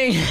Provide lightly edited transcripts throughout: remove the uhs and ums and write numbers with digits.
morning.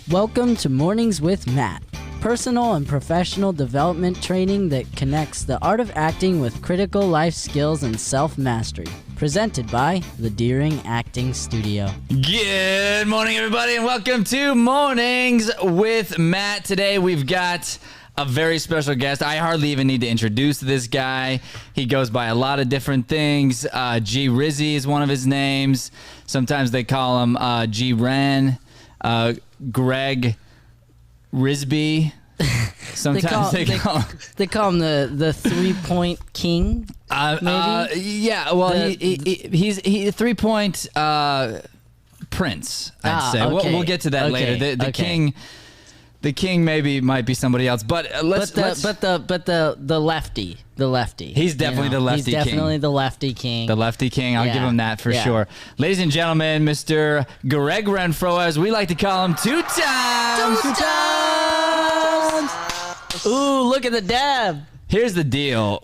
Welcome to Mornings with Matt, personal and professional development training that connects the art of acting with critical life skills and self-mastery. Presented by the Deering Acting Studio. Good morning, everybody, and welcome to Mornings with Matt. Today we've got a very special guest. I hardly even need to introduce this guy. He goes by a lot of different things. G Rizzy is one of his names. Sometimes they call him G Ren. Greg Risby. Sometimes they call him the 3-point king. Maybe? Yeah. Well, he's 3-point prince. I'd say. Okay. We'll get to that later. The king. The king might be somebody else, but the lefty. He's definitely the lefty king. He's definitely the lefty king. The lefty king. I'll give him that for sure. Ladies and gentlemen, Mr. Greg Renfro, as we like to call him, two times. Ooh, look at the dab. Here's the deal.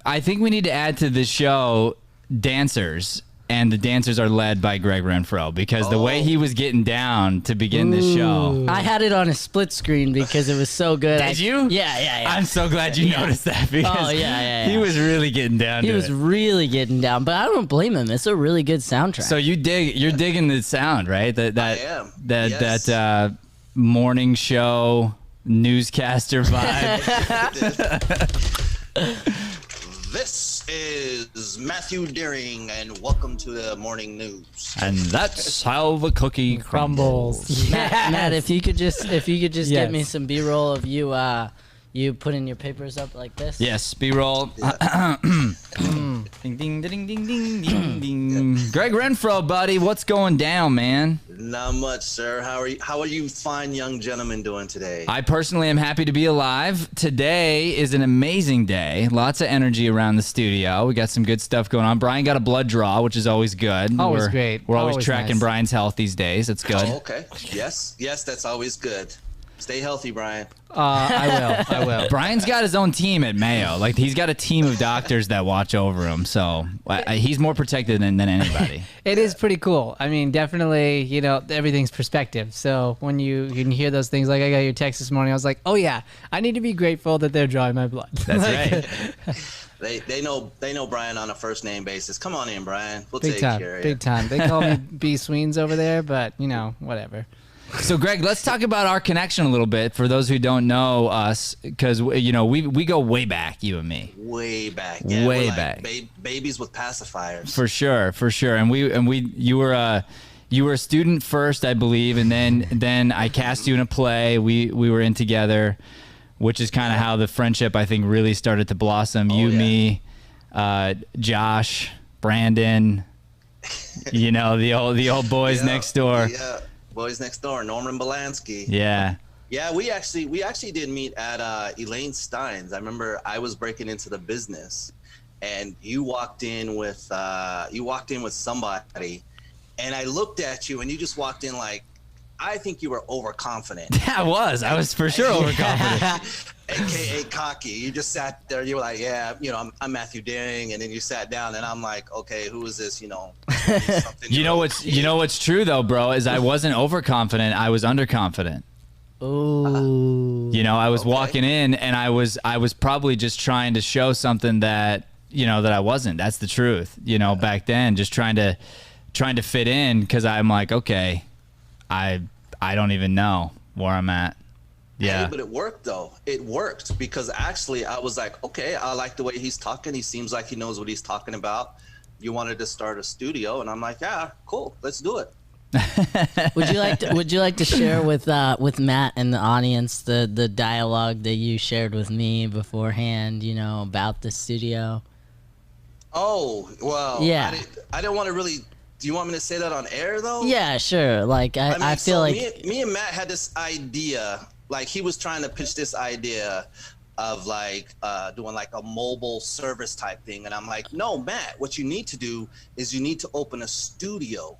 I think we need to add to the show dancers. And the dancers are led by Greg Renfro because the way he was getting down to begin this show. I had it on a split screen because it was so good. Did you? Yeah. I'm so glad you noticed that because he was really getting down He was really getting down, but I don't blame him. It's a really good soundtrack. So you're digging the sound, right? I am. That morning show newscaster vibe. This is Matthew Deering, and welcome to the morning news. And that's how the cookie crumbles. Matt, if you could just get me some B-roll of you putting your papers up like this. Yes, B-roll. Yeah. Ding, ding, ding, ding, ding, ding, ding. Greg Renfro, buddy, what's going down, man? Not much, sir. How are you fine young gentlemen doing today? I personally am happy to be alive. Today is an amazing day. Lots of energy around the studio. We got some good stuff going on. Brian got a blood draw, which is always good. Always great. We're always tracking nice. Brian's health these days. That's good. Oh, okay. Yes, that's always good. Stay healthy, Brian. I will. Brian's got his own team at Mayo. Like, he's got a team of doctors that watch over him. So he's more protected than anybody. It is pretty cool. I mean, definitely, everything's perspective. So when you can hear those things, like I got your text this morning, I was like, oh yeah, I need to be grateful that they're drawing my blood. That's right. They know Brian on a first name basis. Come on in, Brian. We'll Big take time, care of big time. They call me B. Sweens over there, but whatever. So, Greg, let's talk about our connection a little bit for those who don't know us, because we go way back, you and me. Way back. Yeah, way we're like back. Babies with pacifiers. For sure. And you were a student first, I believe, and then I cast you in a play. We were in together, which is kind of how the friendship, I think, really started to blossom. Me, Josh, Brandon, the old boys next door. Yeah. Boys Next Door, Norman Belansky. Yeah. Yeah, we actually did meet at Elaine Stein's. I remember I was breaking into the business, and you walked in with somebody, and I looked at you, and you just walked in like, I think you were overconfident. Yeah, I was for sure overconfident. AKA cocky. You just sat there. You were like, yeah, I'm Matthew Deering, and then you sat down, and I'm like, okay, who is this? What's true though, bro, is I wasn't overconfident. I was underconfident. Ooh. I was walking in, and I was probably just trying to show something that that I wasn't. That's the truth. Back then, just trying to fit in, because I'm like, okay, I don't even know where I'm at. Yeah. Hey, but it worked though. It worked because actually I was like, okay, I like the way he's talking. He seems like he knows what he's talking about. You wanted to start a studio, and I'm like, yeah, cool, let's do it. Would you like to share with Matt and the audience the dialogue that you shared with me beforehand, about the studio? Oh, well, yeah. I didn't want to really. Do you want me to say that on air though? Yeah, sure. Like I feel like me and Matt had this idea. Like, he was trying to pitch this idea of doing like a mobile service type thing, and I'm like, no, Matt, what you need to do is you need to open a studio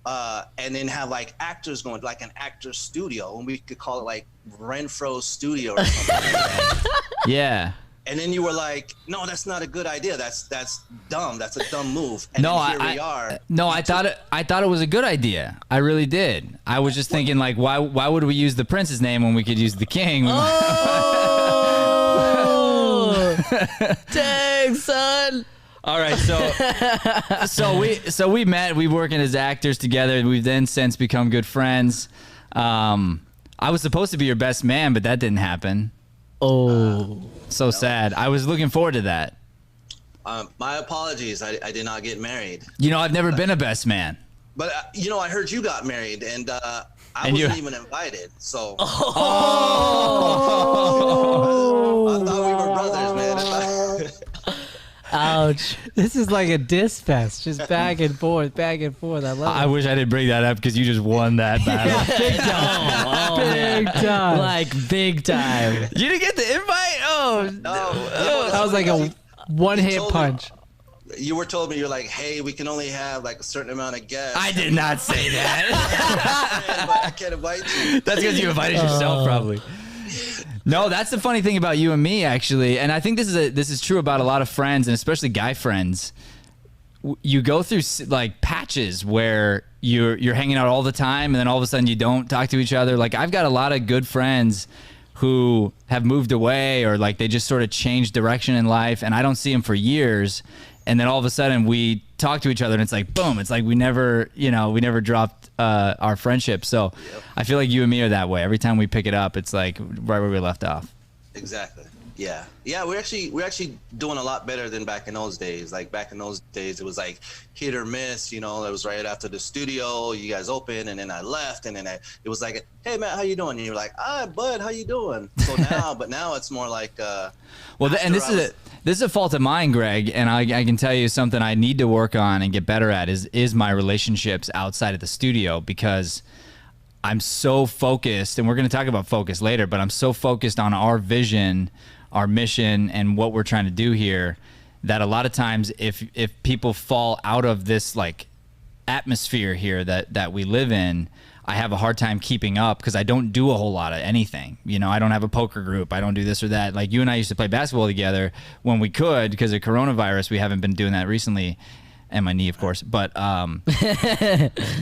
and then have like actors going, like an actor studio, and we could call it like Renfro Studio or something like that. Yeah. And then you were like, no, that's not a good idea. That's dumb. That's a dumb move. And No, then here we are. No, I thought it was a good idea. I really did. I was just thinking, like, why would we use the prince's name when we could use the king? Oh, dang, son. All right, so we met. We working as actors together. We've then since become good friends. I was supposed to be your best man, but that didn't happen. Oh, so sad. I was looking forward to that. My apologies. I did not get married. You know, I've never been a best man. But you know, I heard you got married, and I And wasn't you- even invited. So oh. I thought we were brothers, man. Ouch. This is like a diss fest, just back and forth, back and forth. I love I it. wish I didn't bring that up because you just won that battle. Big time. Oh, Big time. like big time. You didn't get the invite? Oh, That was like a one-hit told me- punch. You were told me, you're like, hey, we can only have like a certain amount of guests. I did not say that. But I can't invite you. That's because you invited yourself, probably. No, that's the funny thing about you and me, actually, and I think this is true about a lot of friends, and especially guy friends. You go through like patches where you're hanging out all the time, and then all of a sudden you don't talk to each other. Like I've got a lot of good friends who have moved away, or like they just sort of changed direction in life, and I don't see them for years. And then all of a sudden we talk to each other and it's like, boom, it's like we never dropped our friendship. So I feel like you and me are that way. Every time we pick it up, it's like right where we left off. Exactly. Yeah. Yeah. We're actually doing a lot better than back in those days. Like back in those days, it was like hit or miss, you know, it was right after the studio, you guys opened, and then I left, and then it was like, hey Matt, how you doing? And you're like, bud, how you doing? So now it's more like, well, and this is a fault of mine, Greg, and I can tell you something I need to work on and get better at is my relationships outside of the studio, because I'm so focused, and we're going to talk about focus later, but I'm so focused on our vision, our mission, and what we're trying to do here, that a lot of times if people fall out of this like atmosphere here that we live in, I have a hard time keeping up because I don't do a whole lot of anything. You know, I don't have a poker group. I don't do this or that. Like you and I used to play basketball together when we could because of coronavirus. We haven't been doing that recently, and my knee, of course. But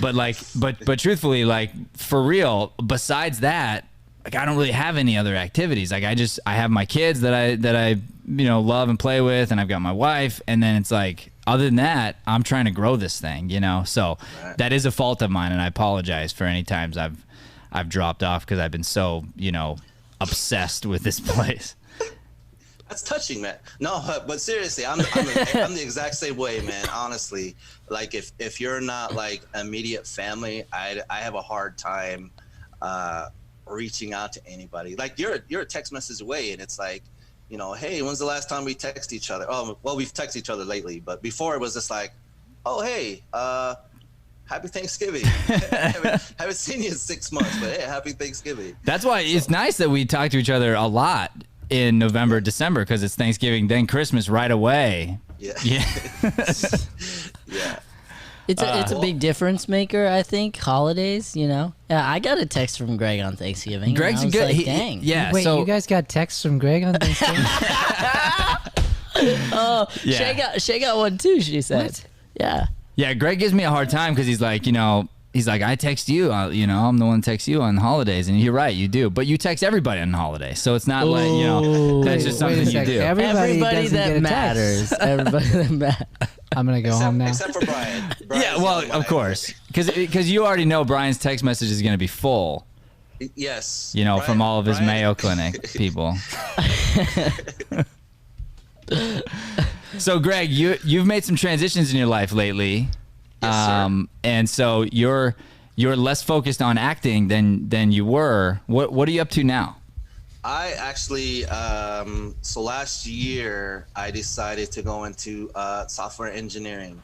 but truthfully, like for real, besides that, like I don't really have any other activities. Like I have my kids that I love and play with, and I've got my wife, and then it's like, other than that, I'm trying to grow this thing, you know? So that is a fault of mine, and I apologize for any times I've dropped off because I've been so, obsessed with this place. that's touching, man. No, but seriously, I'm the exact same way, man. Honestly, like if you're not like immediate family, I have a hard time reaching out to anybody. Like you're a text message away, and it's like, hey, when's the last time we text each other? Oh, well, we've texted each other lately, but before it was just like, oh, hey, happy Thanksgiving. haven't seen you in 6 months, but hey, happy Thanksgiving. That's why it's nice that we talk to each other a lot in November, December, because it's Thanksgiving, then Christmas right away. Yeah. Yeah. Yeah. It's a big difference maker, I think. Holidays, Yeah, I got a text from Greg on Thanksgiving. and Greg's I was good. Like, dang. Yeah. Wait, so you guys got texts from Greg on Thanksgiving? Oh, Yeah. Shay got one too. She said. What? Yeah. Yeah, Greg gives me a hard time because he's like, I text you, I'm the one that texts you on holidays, and you're right, you do, but you text everybody on holidays, so it's not like, that's just something Wait a you second. do. Everybody doesn't that get a matters. text. Everybody that matters. I'm gonna go home now. Except for Brian. Yeah, well, of course, because you already know Brian's text message is going to be full, Yes. from all of his Brian- Mayo Clinic people. So, Greg, you've made some transitions in your life lately, Yes, sir. and so you're less focused on acting than you were. What are you up to now? I actually, so last year I decided to go into software engineering.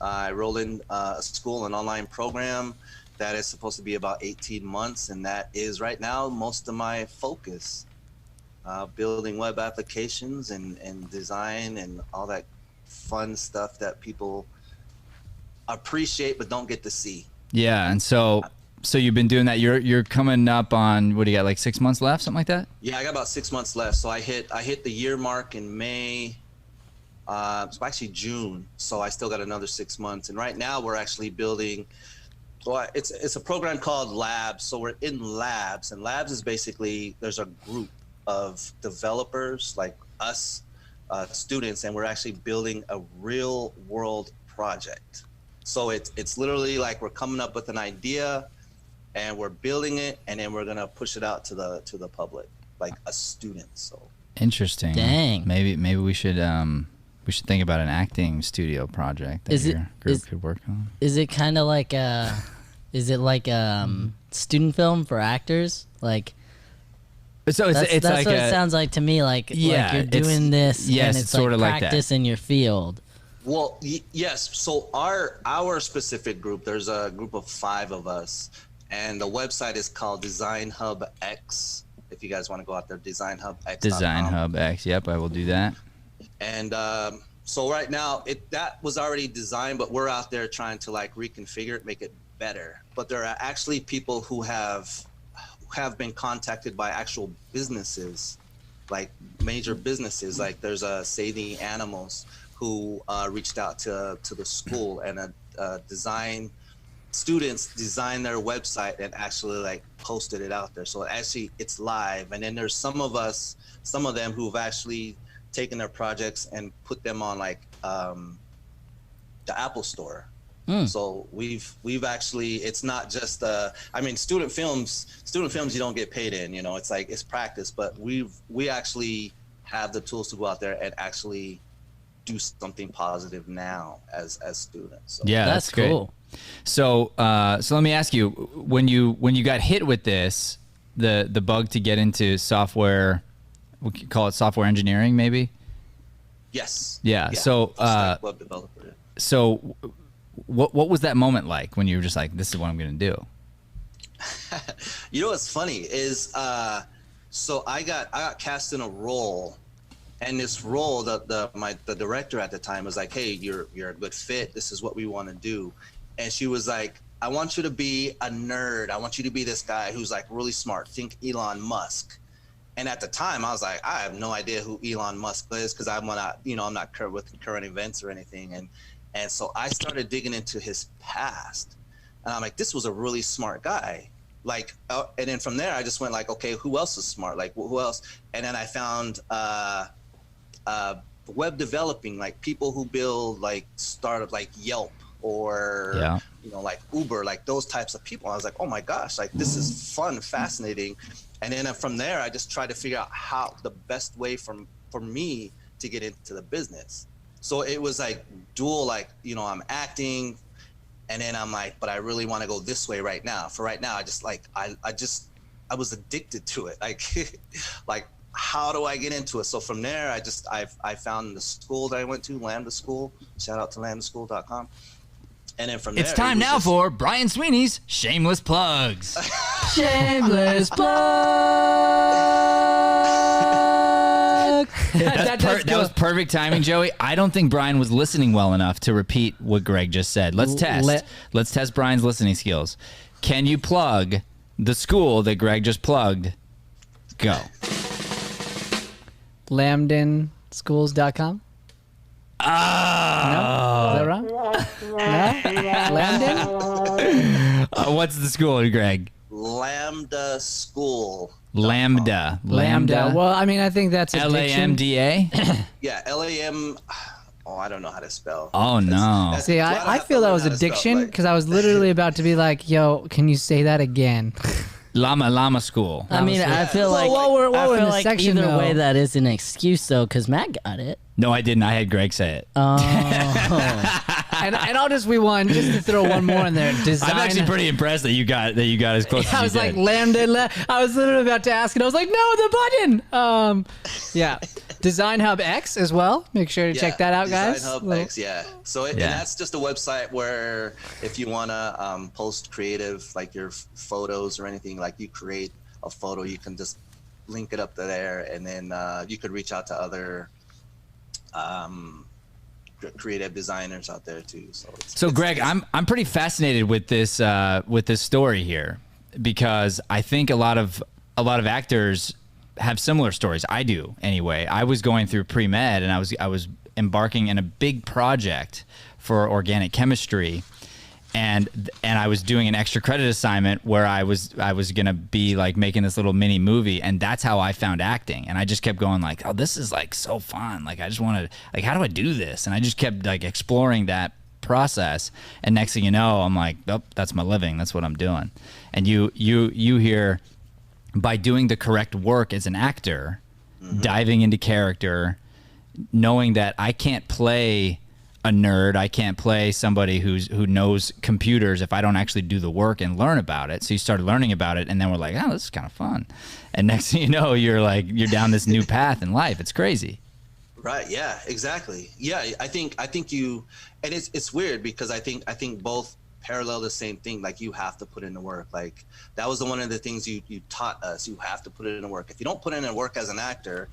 I enrolled in a school, an online program that is supposed to be about 18 months, and that is right now most of my focus. Building web applications and design and all that fun stuff that people appreciate but don't get to see. Yeah, and so you've been doing that. You're coming up on, what do you got, like 6 months left, something like that? Yeah, I got about 6 months left. So I hit the year mark in May. So actually June. So I still got another 6 months. And right now we're actually building. Well, it's a program called Labs. So we're in Labs, and Labs is basically, there's a group of developers like us, students, and we're actually building a real world project. So it's literally like we're coming up with an idea, and we're building it, and then we're gonna push it out to the public, like a student. So interesting. Dang. Maybe we should think about an acting studio project that your group could work on. Is it kind of like student film for actors? Like, So it's that's like what it sounds like to me. Like, Yeah, like you're doing this, yes, and it's it's sort like of like that. practice in your field. Well, yes. So our specific group, there's a group of 5 of us, and the website is called Design Hub X. If you guys want to go out there, Design Hub X. Design Hub X. Yep, I will do that. And so right now, that was already designed, but we're out there trying to like reconfigure it, make it better. But there are actually people who have been contacted by actual businesses, like major businesses. Like there's a Save the Animals who reached out to the school, and students designed their website and actually like posted it out there. So actually it's live. And then there's some of them who've actually taken their projects and put them on like the Apple Store. So we've actually, it's not just I mean, student films you don't get paid in, it's like it's practice, but we actually have the tools to go out there and actually do something positive now as students. So. Yeah, That's great. cool. So let me ask you, when you got hit with this, the bug to get into software, we could call it software engineering, maybe. Yes. Yeah. So just like web developer. Yeah. So what was that moment like when you were just like, this is what I'm gonna do? You know what's funny is so I got cast in a role, and this role, the director at the time was like, hey, you're a good fit, this is what we want to do. And she was like, I want you to be a nerd, I want you to be this guy who's like really smart, think Elon Musk. And at the time I was like, I have no idea who Elon Musk is, because I'm not with current events or anything. And so I started digging into his past, and I'm like, this was a really smart guy. Like, and then from there, I just went like, okay, who else is smart? Like, who else? And then I found web developing, like people who build like startup, like Yelp or like Uber, like those types of people. I was like, oh my gosh, like this is fun, fascinating. And then from there, I just tried to figure out how the best way for me to get into the business. So it was like dual, like, I'm acting, and then I'm like, but I really want to go this way right now. For right now, I just like, I was addicted to it. Like, like, how do I get into it? So from there, I found the school that I went to, Lambda School. Shout out to lambdaschool.com. And then from there, It's time now for Brian Sweeney's Shameless Plugs. Shameless plug. That was perfect timing, Joey. I don't think Brian was listening well enough to repeat what Greg just said. Let's test. Let's test Brian's listening skills. Can you plug the school that Greg just plugged? Go. LambdenSchools.com. No? Is that wrong? No? Lambden? What's the school, Greg? Lambda School. Lambda. Well, I mean, I think that's addiction. LAMDA? Yeah, LAM. Oh, I don't know how to spell. Oh, no. See, I feel that was addiction because I was literally about to be like, yo, can you say that again? Llama School. I mean, I feel like while we're I in feel the like section, either though- way that is an excuse though, because Matt got it. No, I didn't. I had Greg say it. And I'll just rewind just to throw one more in there. Design. I'm actually pretty impressed that you got as close as you I was did. like Lambda. I was literally about to ask, and I was like, no, the button. Yeah, Design Hub X as well. Make sure to check that out, guys. Design Hub X, yeah. So and that's just a website where if you want to post creative, like your photos or anything, like you create a photo, you can just link it up to there, and then you could reach out to other creative designers out there too. So Greg, I'm pretty fascinated with this story here, because I think a lot of actors have similar stories. I do anyway. I was going through pre-med, and I was embarking in a big project for organic chemistry, and I was doing an extra credit assignment where I was gonna be like making this little mini movie, and that's how I found acting. And I just kept going like, oh, this is like so fun. Like I just wanted, like, how do I do this? And I just kept like exploring that process. And next thing you know, I'm like, oh, that's my living. That's what I'm doing. And you hear, by doing the correct work as an actor, diving into character, knowing that I can't play a nerd, I can't play somebody who knows computers if I don't actually do the work and learn about it. So you started learning about it, and then we're like, oh, this is kind of fun. And next thing you know, you're down this new path in life. It's crazy. Right. Yeah, exactly. Yeah. I think you, and it's weird because I think both parallel the same thing. Like, you have to put in the work. Like, that was one of the things you taught us. You have to put it in the work. If you don't put in the work as an actor,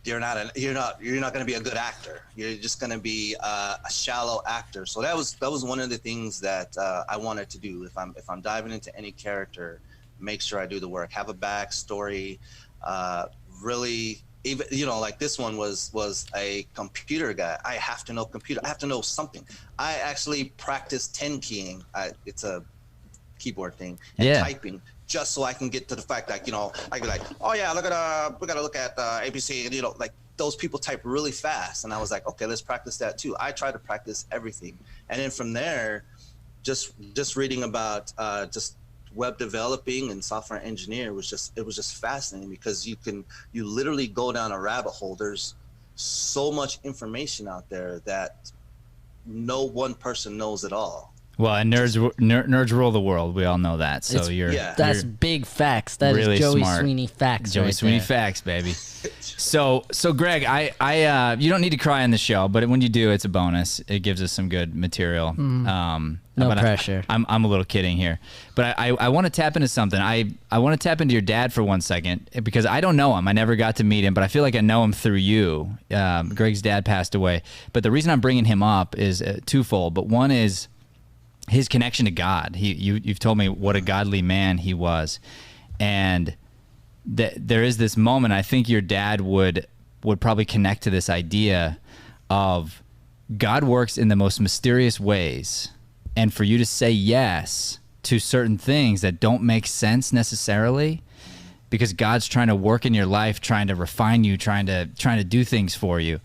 you're not going to be a good actor. You're just going to be a shallow actor. So that was one of the things that I wanted to do. If I'm diving into any character, make sure I do the work, have a backstory, really. Even, like this one was a computer guy. I have to know computer. I have to know something. I actually practice 10 keying. It's a keyboard thing, and typing, just so I can get to the fact that, I be like, oh yeah, we gotta look at ABC, and like, those people type really fast. And I was like, okay, let's practice that too. I try to practice everything. And then from there, just reading about just web developing and software engineer was just fascinating, because you literally go down a rabbit hole. There's so much information out there that no one person knows it all. Well, and nerds rule the world. We all know that. So that's big facts. That really is Joey smart. Sweeney facts. Joey right Sweeney there. facts, baby. So Greg, I you don't need to cry on the show, but when you do, it's a bonus. It gives us some good material. No pressure. I'm a little kidding here, but I want to tap into something. I want to tap into your dad for 1 second, because I don't know him. I never got to meet him, but I feel like I know him through you. Greg's dad passed away, but the reason I'm bringing him up is twofold. But one is his connection to God. You've told me what a godly man he was, and there is this moment. I think your dad would probably connect to this idea of God works in the most mysterious ways, and for you to say yes to certain things that don't make sense necessarily, because God's trying to work in your life, trying to refine you, trying to do things for you.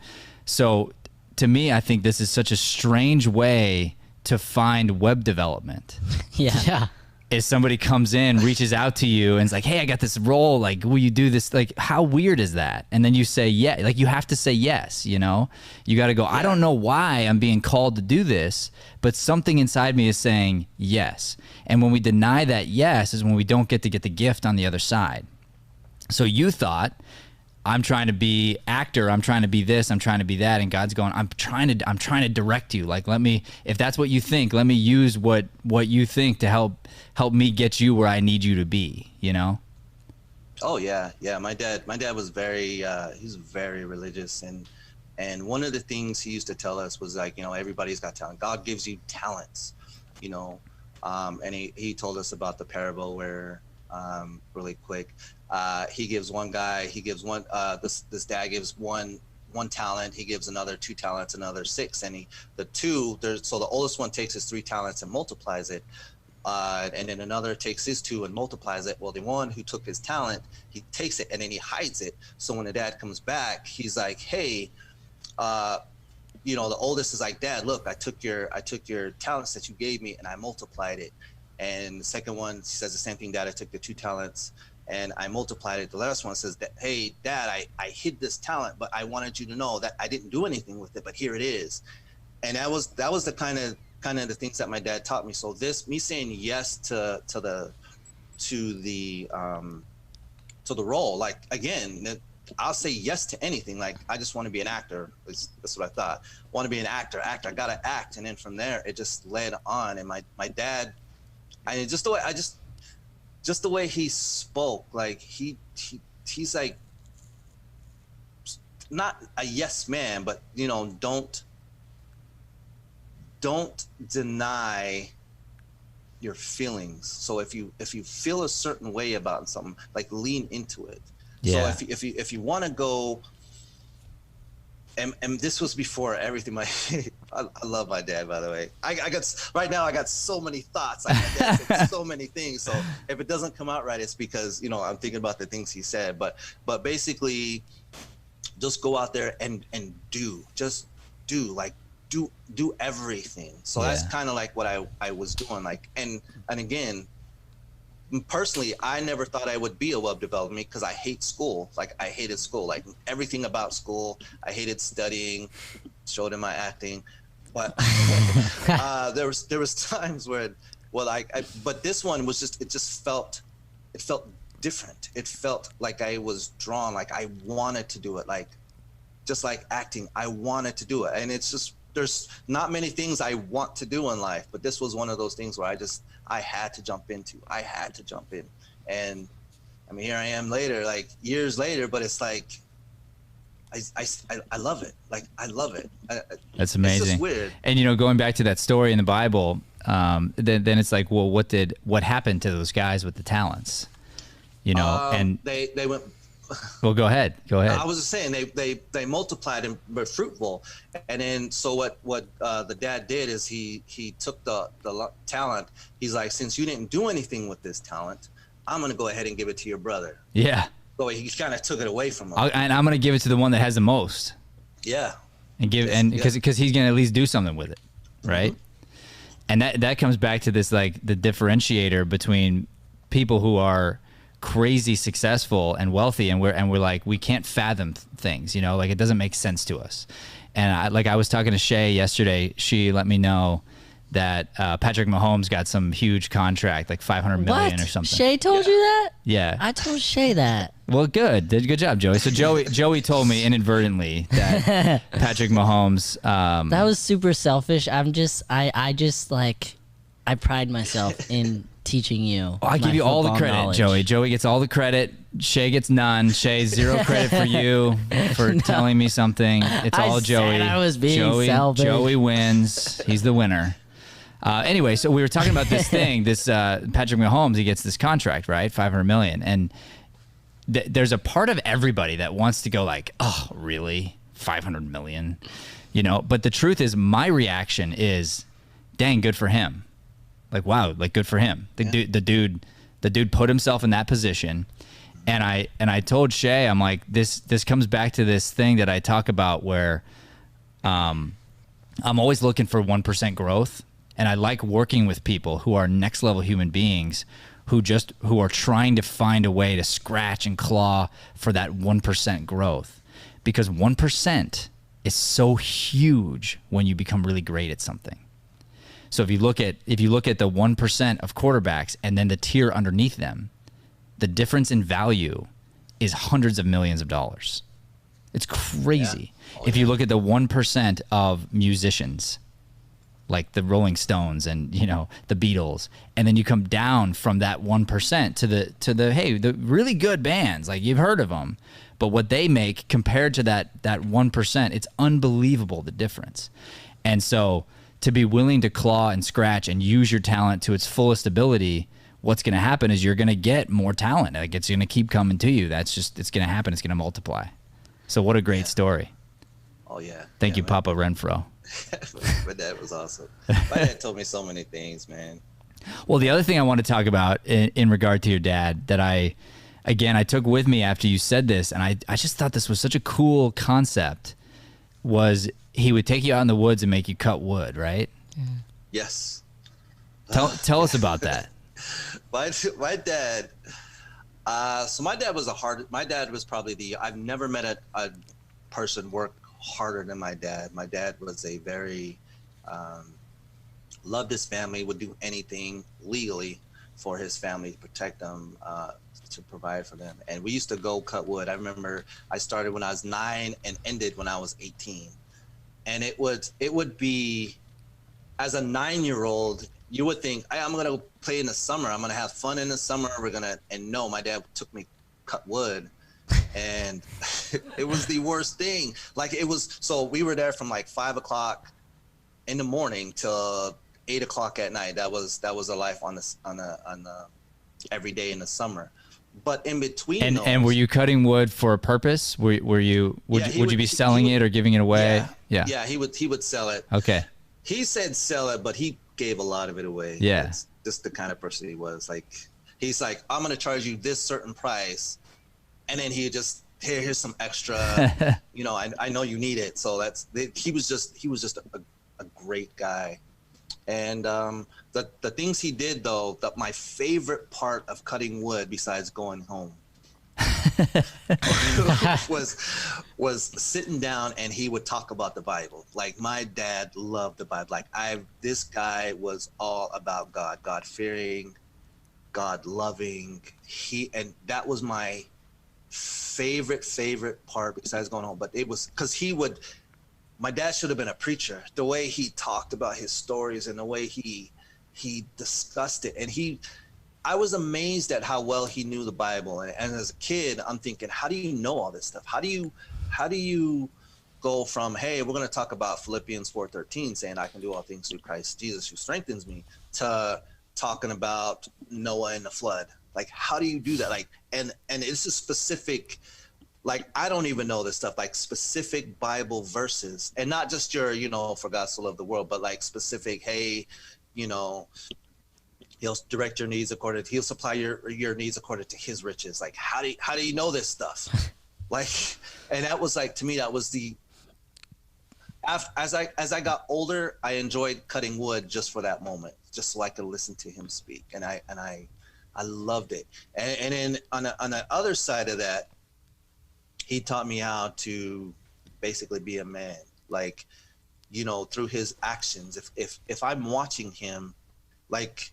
So to me, I think this is such a strange way to find web development. Yeah. Is somebody comes in, reaches out to you, and is like, hey, I got this role, like, will you do this? Like, how weird is that? And then you say, yeah, like, you have to say yes, you got to go, I don't know why I'm being called to do this, but something inside me is saying yes. And when we deny that yes is when we don't get the gift on the other side. So you thought, I'm trying to be actor, I'm trying to be this, I'm trying to be that, and God's going, I'm trying to direct you. Like, if that's what you think, let me use what you think to help me get you where I need you to be, Oh yeah. My dad was he's very religious, and one of the things he used to tell us was like, everybody's got talent. God gives you talents, and he told us about the parable where, really quick, he gives one guy, this dad gives one talent, he gives another 2 talents, another 6, and so the oldest one takes his 3 talents and multiplies it, and then another takes his 2 and multiplies it. Well, the one who took his talent, he takes it and then he hides it. So when the dad comes back, he's like, hey, the oldest is like, Dad, look, I took your talents that you gave me and I multiplied it. And the second one says the same thing, Dad, I took the 2 talents and I multiplied it. The last one says that, hey, Dad, I hid this talent, but I wanted you to know that I didn't do anything with it, but here it is. And that was the kind of the things that my dad taught me. So me saying yes to the role, like, again, I'll say yes to anything. Like, I just want to be an actor. That's what I thought. Want to be an actor. I gotta act. And then from there, it just led on. And my dad, just the way he spoke, like he's like, not a yes man, but don't don't deny your feelings. So if you feel a certain way about something, like lean into it. Yeah. So if you want to go, and this was before everything. I love my dad, by the way. I got so many thoughts. My dad said so many things. So if it doesn't come out right, it's because I'm thinking about the things he said. But basically, just go out there and do everything. So that's kind of like what I was doing. Like and again, personally, I never thought I would be a web developer because I hate school. Like I hated school, like everything about school. I hated studying, showed in my acting. But there was times where, but this one was just, it felt different. It felt like I was drawn, like I wanted to do it, like just like acting, I wanted to do it. And it's just, there's not many things I want to do in life, but this was one of those things where I had to jump into. I had to jump in. And I mean, here I am later, like years later, but it's like, I love it. Like, I love it. That's amazing. It's just weird. And, going back to that story in the Bible, then it's like, well, what happened to those guys with the talents? And they went. Well, go ahead. I was just saying they multiplied and were fruitful, and then so what the dad did is he took the talent. He's like, since you didn't do anything with this talent, I'm gonna go ahead and give it to your brother. Yeah. So he kind of took it away from him. And I'm gonna give it to the one that has the most. Yeah. And because he's gonna at least do something with it, right? Mm-hmm. And that comes back to this, like the differentiator between people who are crazy successful and wealthy, and we're like, we can't fathom things, like it doesn't make sense to us. And I was talking to Shay yesterday. She let me know that Patrick Mahomes got some huge contract, like $500 million or something. Shay told you that? Yeah. I told Shay that. Well, good job, Joey. So Joey told me inadvertently that Patrick Mahomes. That was super selfish. I pride myself in teaching you. I give you all the credit, knowledge. Joey. Joey gets all the credit. Shay gets none. Shay, zero credit for you for telling me something. It's all Joey. I was being selfish. Joey wins. He's the winner. Anyway, so we were talking about this thing. This Patrick Mahomes, he gets this contract, right? $500 million, and there's a part of everybody that wants to go like, oh, really? $500 million, But the truth is, my reaction is, dang, good for him. Like, wow, like good for him. The dude put himself in that position. And I told Shay, I'm like, this comes back to this thing that I talk about where I'm always looking for 1% growth. And I like working with people who are next level human beings who are trying to find a way to scratch and claw for that 1% growth. Because 1% is so huge when you become really great at something. So if you look at the 1% of quarterbacks and then the tier underneath them, the difference in value is hundreds of millions of dollars. It's crazy. Yeah. If you look at the 1% of musicians, like the Rolling Stones and the Beatles, and then you come down from that 1% to the really good bands, like you've heard of them, but what they make compared to that 1%, it's unbelievable, the difference. And so to be willing to claw and scratch and use your talent to its fullest ability, what's going to happen is you're going to get more talent. Like it's going to keep coming to you. It's going to happen. It's going to multiply. So what a great story. Oh yeah. Thank you, man. Papa Renfro. My dad was awesome. My dad told me so many things, man. Well, the other thing I want to talk about in regard to your dad that I took with me after you said this, and I just thought this was such a cool concept, was he would take you out in the woods and make you cut wood, right? Yeah. Yes. Tell us about that. My dad. So my dad was probably I've never met a person work harder than my dad. My dad was a very loved his family, would do anything legally for his family to protect them, to provide for them. And we used to go cut wood. I remember I started when I was 9 and ended when I was 18. And it would be, as a 9-year-old, you would think, I'm gonna play in the summer. I'm gonna have fun in the summer. And no, my dad took me cut wood, and it was the worst thing. Like so we were there from like 5 o'clock in the morning till 8 o'clock at night. That was the life on the every day in the summer. But in between and were you cutting wood for a purpose? Would you be selling it or giving it away? Yeah, he would sell it. Okay. He said sell it, but he gave a lot of it away. Yeah. That's just the kind of person he was. Like, he's like, I'm going to charge you this certain price. And then he just, here's some extra, you know, I know you need it. So he was just a great guy. And the things he did, though, my favorite part of cutting wood, besides going home, was sitting down, and he would talk about the Bible. Like, my dad loved the Bible. Like, this guy was all about God, God fearing, God loving. And that was my favorite part besides going home. But it was because my dad should have been a preacher. The way he talked about his stories and the way he discussed it, and I was amazed at how well he knew the Bible. And as a kid, I'm thinking, how do you know all this stuff? How do you go from, hey, we're going to talk about Philippians 4:13, saying I can do all things through Christ Jesus who strengthens me, to talking about Noah and the flood? Like, how do you do that? Like, and it's a specific, like, I don't even know this stuff, like specific Bible verses, and not just your, you know, for God so loved the world, but like specific, hey, you know, he'll direct your needs he'll supply your needs according to his riches. Like, how do you know this stuff? Like, and that was like, to me, that was as I got older, I enjoyed cutting wood just for that moment, just so I could listen to him speak. And I loved it. And then on the other side of that, he taught me how to basically be a man, like, you know, through his actions. If I'm watching him, like,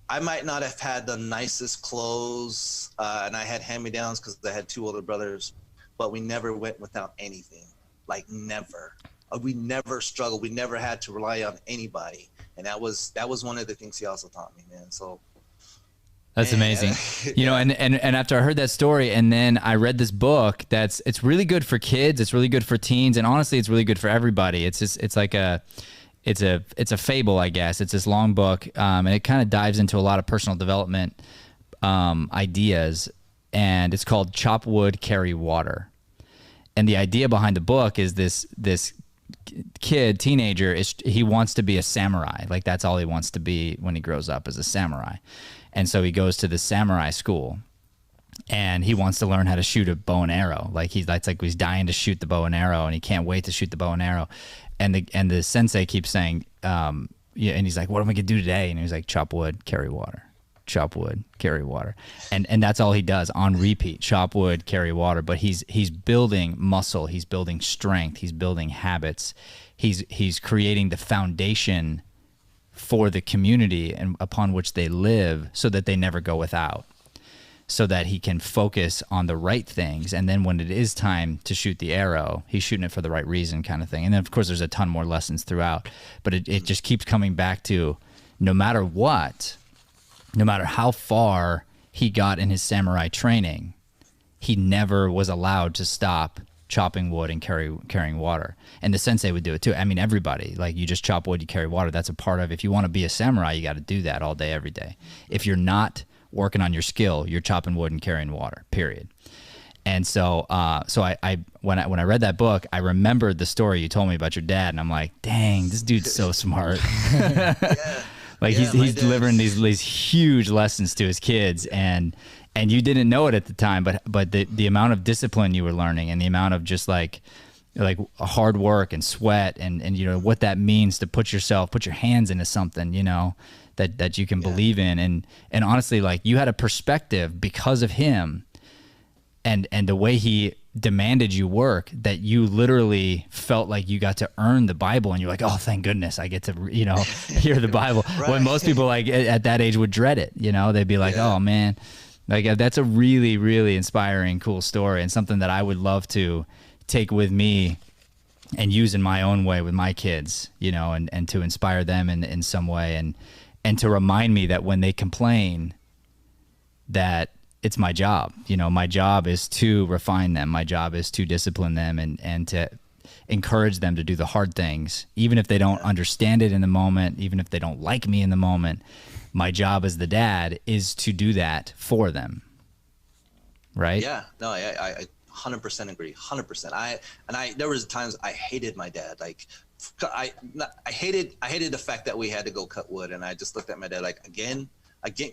I might not have had the nicest clothes, and I had hand-me-downs because I had two older brothers, but we never went without anything. Like, never. We never struggled. We never had to rely on anybody. And that was one of the things he also taught me, man. So that's amazing. You know, and after I heard that story, and then I read this book it's really good for kids, it's really good for teens, and honestly it's really good for everybody. It's a fable, I guess. It's this long book, and it kind of dives into a lot of personal development ideas, and it's called Chop Wood, Carry Water. And the idea behind the book is this teenager, he wants to be a samurai. Like, that's all he wants to be when he grows up, is a samurai. And so he goes to the samurai school, and he wants to learn how to shoot a bow and arrow. Like, he's dying to shoot the bow and arrow, and he can't wait to shoot the bow and arrow. And the sensei keeps saying, yeah, and he's like, what am I gonna do today? And he's like, chop wood, carry water. Chop wood, carry water. And that's all he does on repeat. Chop wood, carry water. But he's building muscle, he's building strength, he's building habits, he's creating the foundation for the community and upon which they live, so that they never go without, so that he can focus on the right things. And then when it is time to shoot the arrow, he's shooting it for the right reason, kind of thing. And then of course there's a ton more lessons throughout, but it just keeps coming back to, no matter what, no matter how far he got in his samurai training, he never was allowed to stop chopping wood and carrying water. And the sensei would do it too. I mean, everybody, like, you just chop wood, you carry water. That's a part of, if you want to be a samurai, you got to do that all day, every day. If you're not working on your skill, you're chopping wood and carrying water, period. And so, when I read that book, I remembered the story you told me about your dad, and I'm like, dang, this dude's so smart. Yeah. Like, yeah, he's delivering these huge lessons to his kids, and you didn't know it at the time, but the amount of discipline you were learning, and the amount of just like hard work and sweat, and you know what that means to put your hands into something, you know, that you can believe in, and honestly, like, you had a perspective because of him, and the way he demanded you work, that you literally felt like you got to earn the Bible, and you're like, oh, thank goodness I get to, you know, hear the Bible. Right. When most people, like, at that age would dread it, you know, they'd be like, oh man, like, that's a really, really inspiring, cool story, and something that I would love to take with me and use in my own way with my kids, you know, and to inspire them in some way, and to remind me that when they complain, that it's my job. You know, my job is to refine them. My job is to discipline them, and to encourage them to do the hard things, even if they don't understand it in the moment, even if they don't like me in the moment. My job as the dad is to do that for them. Right? Yeah, no, I 100% agree. 100%. There was times I hated my dad. Like, I hated the fact that we had to go cut wood, and I just looked at my dad like, again,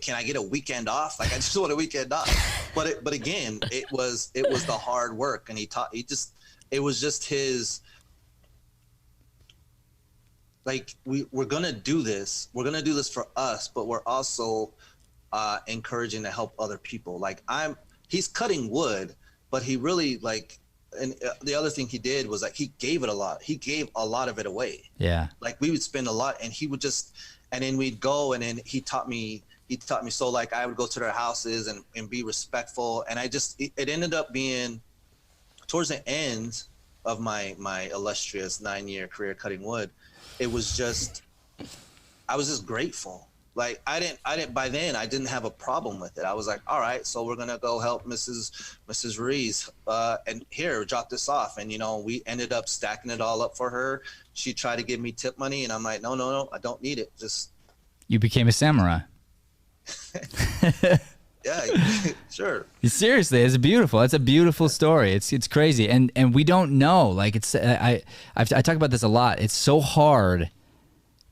can I get a weekend off? Like, I just want a weekend off. But again, it was the hard work, and it was just his. Like, we're gonna do this. We're gonna do this for us, but we're also encouraging to help other people. Like, he's cutting wood, but he really, like, and the other thing he did was, like, he gave it a lot. He gave a lot of it away. Yeah. Like, we would spend a lot, and he would just, and then we'd go, and then he taught me. So, like, I would go to their houses and be respectful. And it ended up being towards the end of my illustrious 9-year career cutting wood. It was just, I was just grateful. Like, by then I didn't have a problem with it. I was like, all right, so we're going to go help Mrs. Ruiz, and here, drop this off. And, we ended up stacking it all up for her. She tried to give me tip money, and I'm like, no, I don't need it. Just. You became a samurai. Yeah, sure. Seriously, it's beautiful. It's a beautiful story. It's crazy, and we don't know. Like, I talk about this a lot. It's so hard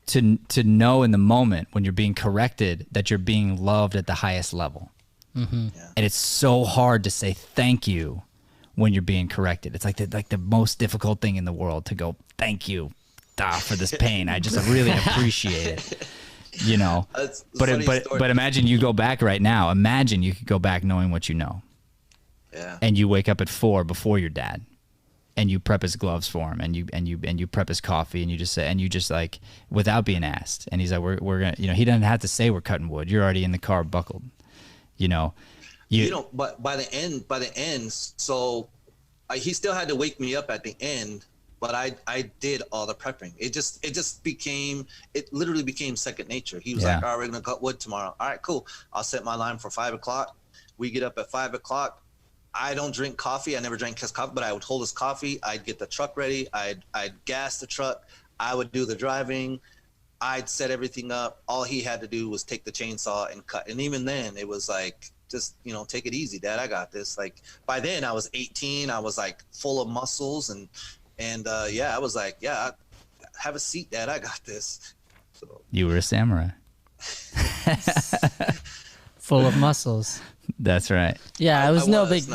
to know in the moment when you're being corrected that you're being loved at the highest level. Mm-hmm. Yeah. And it's so hard to say thank you when you're being corrected. It's like the most difficult thing in the world to go, thank you for this pain. I just really appreciate it. But imagine you go back right now. Imagine you could go back knowing what you know. Yeah. And you wake up at 4 before your dad, and you prep his gloves for him, and you prep his coffee, and you just like, without being asked. And he's like, we're gonna, he doesn't have to say we're cutting wood. You're already in the car buckled. But by the end, so he still had to wake me up at the end. But I did all the prepping. It literally became second nature. He was like, all right, we're going to cut wood tomorrow. All right, cool. I'll set my alarm for 5 o'clock. We get up at 5 o'clock. I don't drink coffee. I never drank his coffee, but I would hold his coffee. I'd get the truck ready. I'd gas the truck. I would do the driving. I'd set everything up. All he had to do was take the chainsaw and cut. And even then, it was like, just, take it easy, Dad. I got this. Like, by then, I was 18. I was, like, full of muscles, and I was like, have a seat, Dad. I got this. So. You were a samurai. Full of muscles. That's right. Yeah, it was no big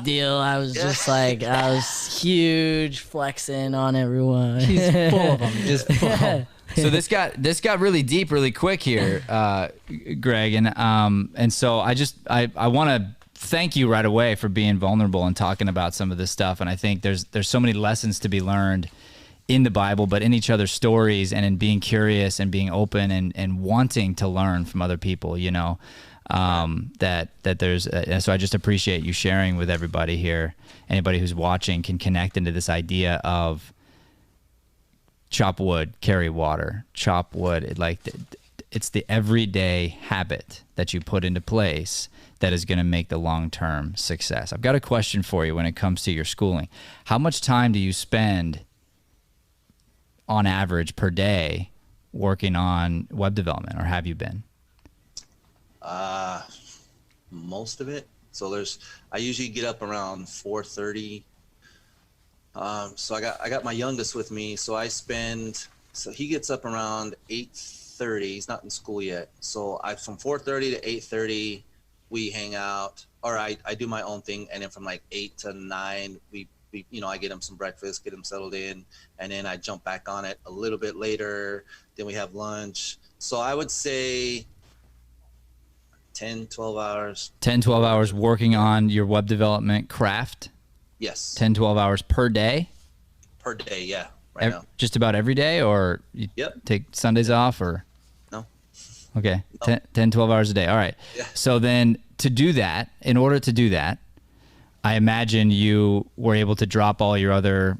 deal. I was just like, I was huge, flexing on everyone. He's full of them, just full. So this got really deep really quick here, Greg, and so I want to thank you right away for being vulnerable and talking about some of this stuff. And I think there's so many lessons to be learned in the Bible, but in each other's stories, and in being curious and being open and wanting to learn from other people, that there's, so I just appreciate you sharing with everybody here. Anybody who's watching can connect into this idea of chop wood, carry water, chop wood. It's the everyday habit that you put into place that is going to make the long-term success. I've got a question for you when it comes to your schooling. How much time do you spend on average per day working on web development, or have you been? Most of it. So I usually get up around 4:30. So I got my youngest with me. So he gets up around 8:30. He's not in school yet. So from 4:30 to 8:30, we hang out, or I do my own thing. And then from like 8 to 9, I get him some breakfast, get him settled in. And then I jump back on it a little bit later. Then we have lunch. So I would say 10, 12 hours. 10, 12 hours working on your web development craft? Yes. 10, 12 hours per day? Per day, yeah. Right now. Just about every day, or you take Sundays off, or? No. Okay. No. 10, 12 hours a day. All right. Yeah. So then in order to do that, I imagine you were able to drop all your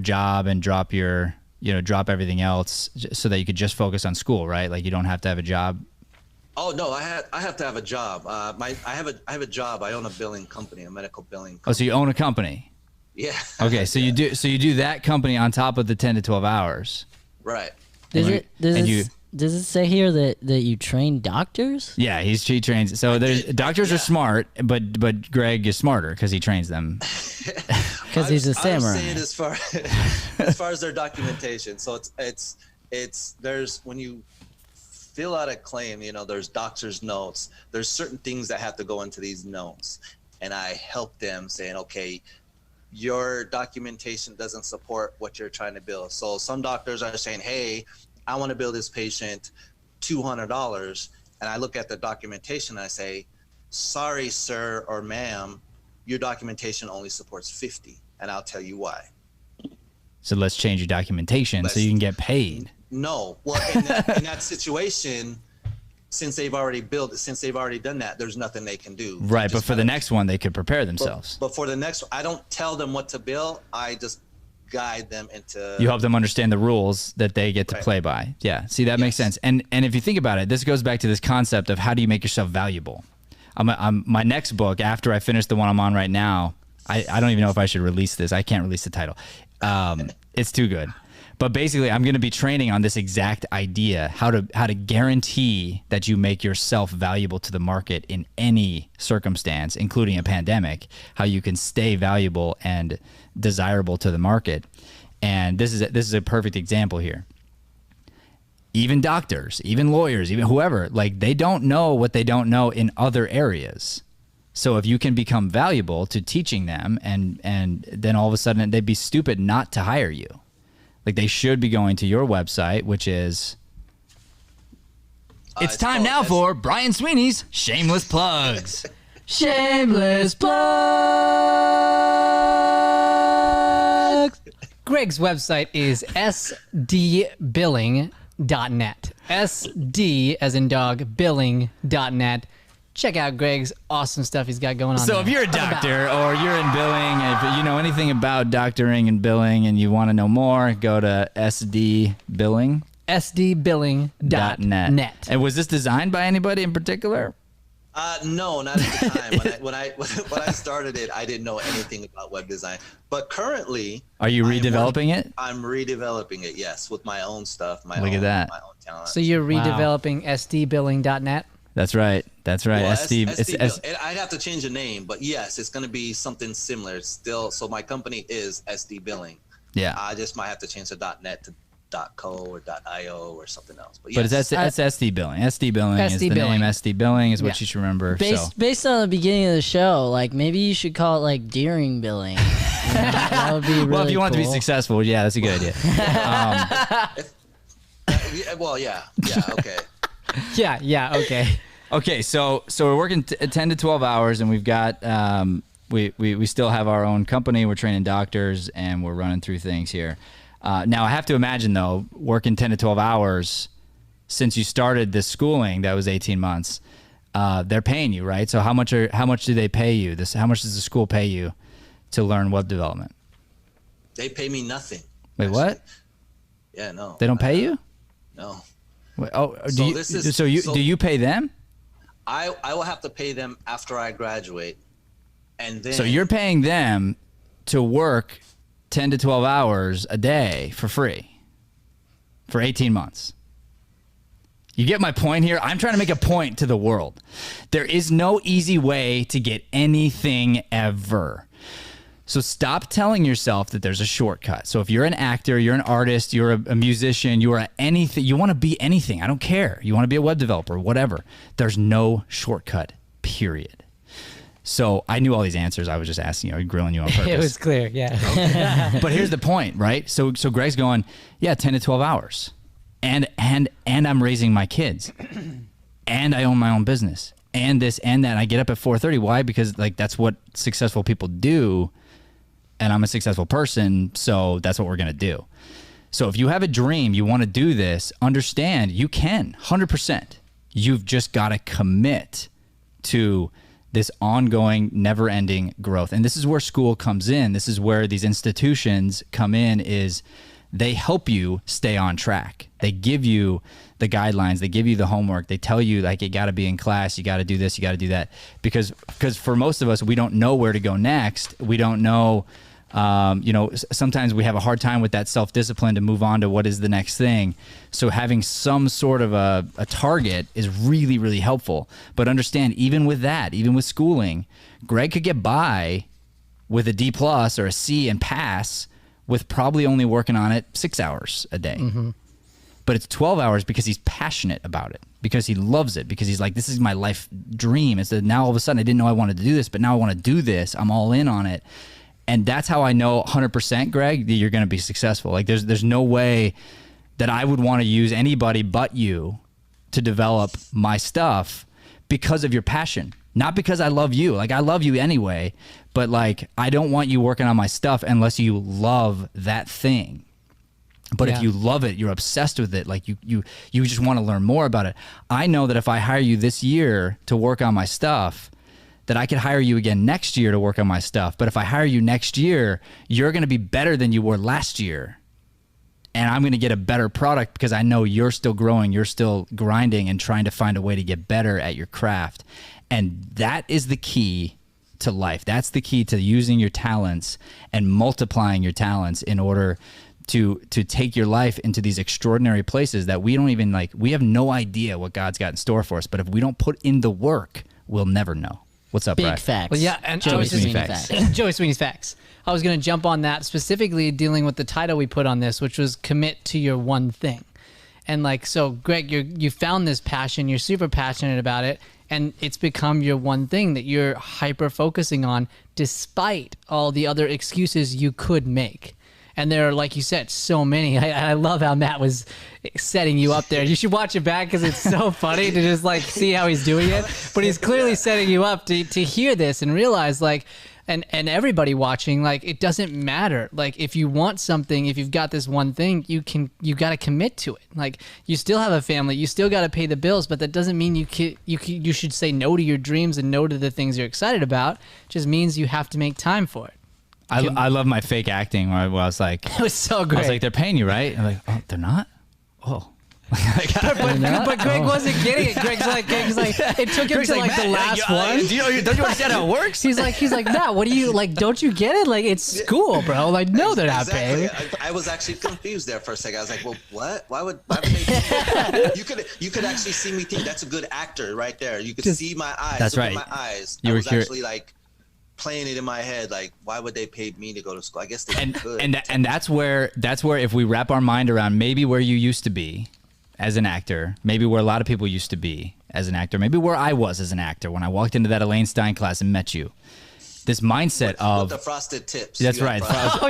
job and drop drop everything else so that you could just focus on school, right? Like, you don't have to have a job. Oh no, I have to have a job. I have a job. I own a billing company, a medical billing company. Oh, so you own a company? Yeah. Okay, so you do that company on top of the 10 to 12 hours. Right. Does it say here that you train doctors? Yeah, he trains. So doctors are smart, but Greg is smarter because he trains them. Because he's a samurai. I was saying as far as their documentation. So it's there's when you fill out a claim, you know, there's doctor's notes. There's certain things that have to go into these notes, and I help them saying, okay, your documentation doesn't support what you're trying to bill. So some doctors are saying, hey, I want to bill this patient $200, and I look at the documentation and I say, sorry, sir or ma'am, your documentation only supports 50, and I'll tell you why. So let's change your documentation so you can get paid. No, well, in that situation, since they've already done that, there's nothing they can do. Right, but for the next one, they could prepare themselves. But for the next, I don't tell them what to bill. I just guide them into. You help them understand the rules that they get to play by. Yeah, see, that makes sense. And if you think about it, this goes back to this concept of how do you make yourself valuable. My next book, after I finish the one I'm on right now, I don't even know if I should release this. I can't release the title. It's too good. But basically, I'm going to be training on this exact idea, how to guarantee that you make yourself valuable to the market in any circumstance, including a pandemic, how you can stay valuable and desirable to the market. And this is a perfect example here. Even doctors, even lawyers, even whoever, like they don't know what they don't know in other areas. So if you can become valuable to teaching them and then all of a sudden they'd be stupid not to hire you. Like they should be going to your website, which is it's time now for Brian Sweeney's Shameless Plugs. Shameless plugs. Greg's website is sdbilling.net. SD as in dog, billing.net. Check out Greg's awesome stuff he's got going on. So there. if you're a doctor or you're in billing, if you know anything about doctoring and billing and you want to know more, go to sdbilling.net. sdbilling.net. And was this designed by anybody in particular? No, not at the time. when I started it, I didn't know anything about web design. But currently, are you redeveloping it? I'm redeveloping it, yes, with my own stuff, my Look own at that. my own talent. So you're redeveloping sdbilling.net? That's right. That's right. Well, SD. I'd have to change the name, but yes, it's going to be something similar. It's still, so my company is SD Billing. Yeah. I just might have to change the .net to .co or .io or something else. But, yes. But it's SD Billing. SD Billing is the name. SD Billing is what you should remember. Based on the beginning of the show, like maybe you should call it like Deering Billing. You know, that would be really well, if you want cool. to be successful, yeah, that's a good idea. Okay. Yeah, okay. Okay, so we're working 10 to 12 hours, and we've got we still have our own company. We're training doctors, and we're running through things here. Now, I have to imagine, though, working 10 to 12 hours since you started this schooling, that was 18 months, they're paying you, right? So how much do they pay you? How much does the school pay you to learn web development? They pay me nothing. Wait, actually. what? Yeah, no. They don't pay you? No. Wait, oh, So do you pay them? I will have to pay them after I graduate, and then. So you're paying them to work 10 to 12 hours a day for free for 18 months. You get my point here? I'm trying to make a point to the world. There is no easy way to get anything ever. So stop telling yourself that there's a shortcut. So if you're an actor, you're an artist, you're a musician, you are anything, you want to be anything. I don't care. You want to be a web developer, whatever. There's no shortcut, period. So I knew all these answers. I was just asking you, grilling you on purpose. It was clear, yeah. But here's the point, right? So Greg's going, yeah, 10 to 12 hours. And I'm raising my kids. And I own my own business. And this and that. I get up at 4:30. Why? Because like that's what successful people do. And I'm a successful person, so that's what we're going to do. So if you have a dream, you want to do this, understand you can, 100%. You've just got to commit to this ongoing, never-ending growth. And this is where school comes in. This is where these institutions come in, is they help you stay on track. They give you the guidelines. They give you the homework. They tell you, like, you got to be in class. You got to do this. You got to do that. Because for most of us, we don't know where to go next. We don't know Sometimes we have a hard time with that self-discipline to move on to what is the next thing. So having some sort of a target is really, really helpful. But understand, even with that, even with schooling, Greg could get by with a D+ or a C and pass with probably only working on it 6 hours a day. Mm-hmm. But it's 12 hours because he's passionate about it, because he loves it, because he's like, this is my life dream. It's that now all of a sudden I didn't know I wanted to do this, but now I want to do this. I'm all in on it. And that's how I know 100%, Greg, that you're going to be successful. Like there's no way that I would want to use anybody but you to develop my stuff because of your passion. Not because I love you. Like I love you anyway, but like I don't want you working on my stuff unless you love that thing. But if you love it, you're obsessed with it, like you just want to learn more about it. I know that if I hire you this year to work on my stuff, that I could hire you again next year to work on my stuff. But if I hire you next year, you're going to be better than you were last year. And I'm going to get a better product because I know you're still growing, you're still grinding and trying to find a way to get better at your craft. And that is the key to life. That's the key to using your talents and multiplying your talents in order to take your life into these extraordinary places that we don't even we have no idea what God's got in store for us. But if we don't put in the work, we'll never know. What's up, Big Brad? facts. Well, yeah, and Joey Sweeney facts. Joey Sweeney's facts. I was going to jump on that, specifically dealing with the title we put on this, which was commit to your one thing. And so Greg, you found this passion, you're super passionate about it, and it's become your one thing that you're hyper focusing on despite all the other excuses you could make. And there are, like you said, so many. I love how Matt was setting you up there. You should watch it back because it's so funny to just see how he's doing it. But he's clearly setting you up to hear this and realize and everybody watching, it doesn't matter. If you want something, if you've got this one thing, you got to commit to it. You still have a family, you still got to pay the bills, but that doesn't mean you should say no to your dreams and no to the things you're excited about. It just means you have to make time for it. I love my fake acting where I was like, it was so great. I was like, they're paying you, right? And I'm like, oh, they're not? Oh. but Greg wasn't getting it. Greg's like, it took him Greg's to Matt, the last one. don't you understand how it works? He's like, Matt, what do you don't you get it? It's school, bro. No, they're not paying. I was actually confused there for a second. I was like, well, what? Why would they do that? You could actually see me think that's a good actor right there. You could see my eyes. That's right. My eyes. You were actually playing it in my head, why would they pay me to go to school? I guess they could. And that's where if we wrap our mind around maybe where you used to be as an actor, maybe where a lot of people used to be as an actor, maybe where I was as an actor when I walked into that Elaine Stein class and met you. This mindset of with the frosted tips. That's right.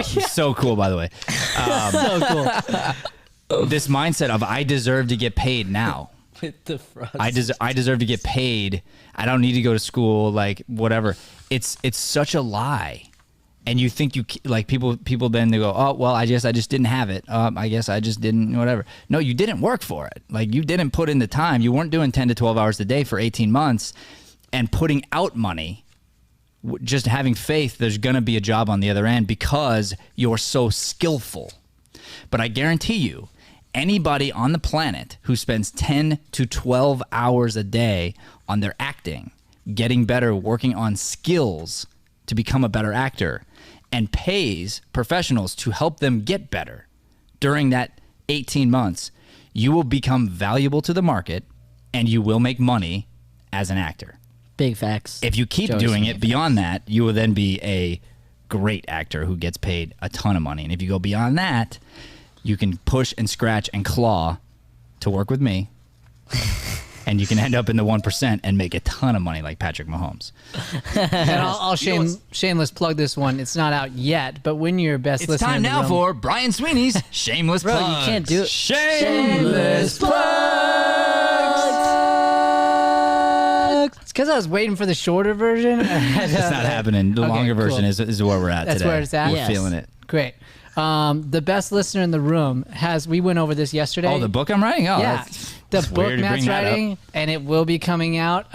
So cool, by the way. So cool. This mindset of I deserve to get paid now. With the frosted I deserve to get paid. I don't need to go to school, whatever. It's such a lie. And you think people then they go, oh, well, I just didn't have it. I guess I just didn't, whatever. No, you didn't work for it. You didn't put in the time. You weren't doing 10 to 12 hours a day for 18 months and putting out money, just having faith there's going to be a job on the other end because you're so skillful. But I guarantee you, anybody on the planet who spends 10 to 12 hours a day on their acting, getting better, working on skills to become a better actor, and pays professionals to help them get better during that 18 months, you will become valuable to the market and you will make money as an actor. Big facts. If you keep doing it beyond that, you will then be a great actor who gets paid a ton of money. And if you go beyond that, you can push and scratch and claw to work with me. And you can end up in the 1% and make a ton of money like Patrick Mahomes. And I'll shameless plug this one. It's not out yet, but when you're best it's listener time now room, for Brian Sweeney's shameless Bro, plugs. you can't do it. Shameless plugs. It's because I was waiting for the shorter version. It's not happening. The longer version is where we're at That's today. where it's at? We're Yes. feeling it. Great. The best listener in the room we went over this yesterday. Oh, the book I'm writing? Oh, Yeah. The book weird to Matt's bring that up. writing, and it will be coming out.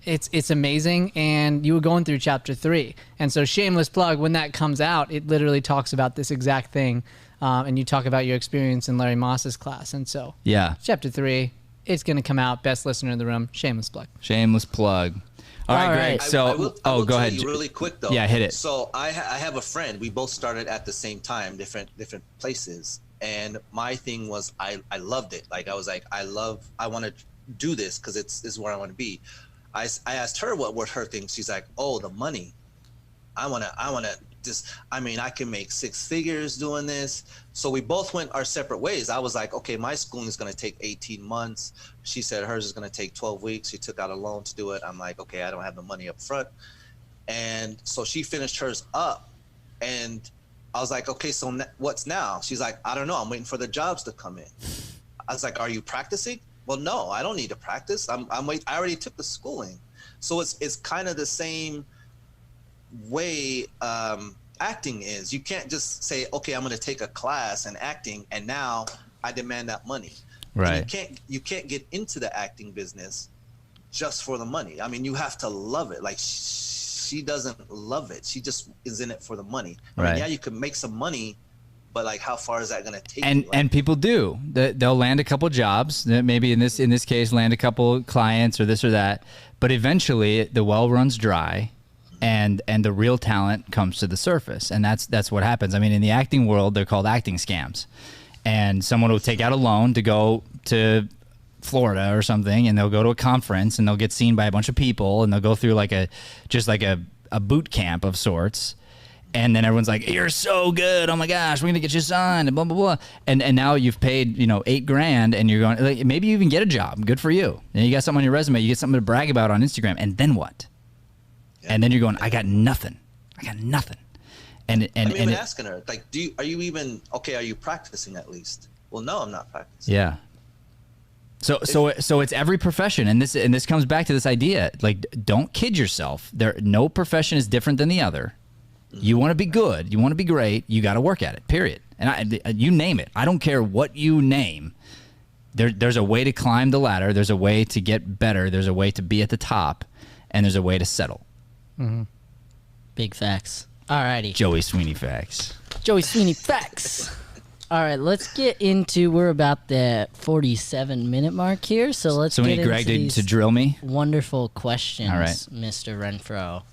It's amazing, and you were going through chapter 3. And so shameless plug, when that comes out, it literally talks about this exact thing, and you talk about your experience in Larry Moss's class. And so Yeah. chapter 3, it's going to come out. Best listener in the room. Shameless plug. Shameless plug. All right, Greg. So, I will go tell ahead. you really quick though. Yeah, hit it. So I have a friend. We both started at the same time, different places. And my thing was, I loved it. Like I was like, I want to do this because this is where I want to be. I asked her what her thing. She's like, oh, the money. I want to just, I mean, I can make 6 figures doing this. So we both went our separate ways. I was like, okay, my schooling is going to take 18 months. She said hers is going to take 12 weeks. She took out a loan to do it. I'm like, okay, I don't have the money up front. And so she finished hers up. And I was like, okay, so what's now? She's like, I don't know. I'm waiting for the jobs to come in. I was like, are you practicing? Well, no, I don't need to practice. I already took the schooling. So it's kind of the same way acting is. You can't just say, okay, I'm going to take a class in acting and now I demand that money. Right. And you can't get into the acting business just for the money. I mean, you have to love it. Like she doesn't love it. She just is in it for the money. I mean, yeah, you can make some money, but like how far is that going to take you? Like, and people do. They'll land a couple jobs, maybe in this case land a couple clients or this or that, but eventually the well runs dry. And the real talent comes to the surface, and that's what happens. I mean, in the acting world, they're called acting scams, and someone will take out a loan to go to Florida or something, and they'll go to a conference, and they'll get seen by a bunch of people, and they'll go through like a boot camp of sorts, and then everyone's like, "You're so good! Oh my gosh, we're gonna get you signed!" and blah blah blah. And now you've paid $8,000, and you're going like, maybe you even get a job. Good for you. And you got something on your resume. You get something to brag about on Instagram, and then what? And then you're going, I got nothing. And I'm even asking her, like, are you practicing at least? Well, no, I'm not practicing. Yeah. So it's every profession, and this comes back to this idea, like, don't kid yourself. No profession is different than the other. You want to be good, you want to be great, you got to work at it. Period. And you name it. I don't care what you name. There's a way to climb the ladder. There's a way to get better. There's a way to be at the top, and there's a way to settle. Mm-hmm. Big facts. Alrighty. Joey Sweeney facts. All right, let's get into, we're about the 47-minute mark here, so let's we get need Greg into these to drill me. wonderful questions, all right, Mr. Renfro.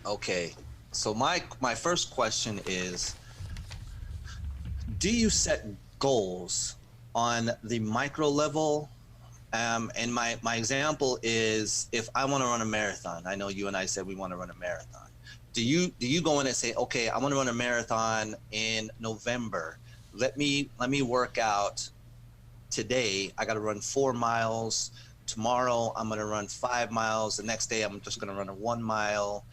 Okay, so my first question is, do you set goals on the micro level? And my example is, if I want to run a marathon, I know you and I said we want to run a marathon. Do you go in and say, okay, I want to run a marathon in November. Let me work out today. I got to run 4 miles. Tomorrow I'm going to run 5 miles. The next day I'm just going to run a 1 mile.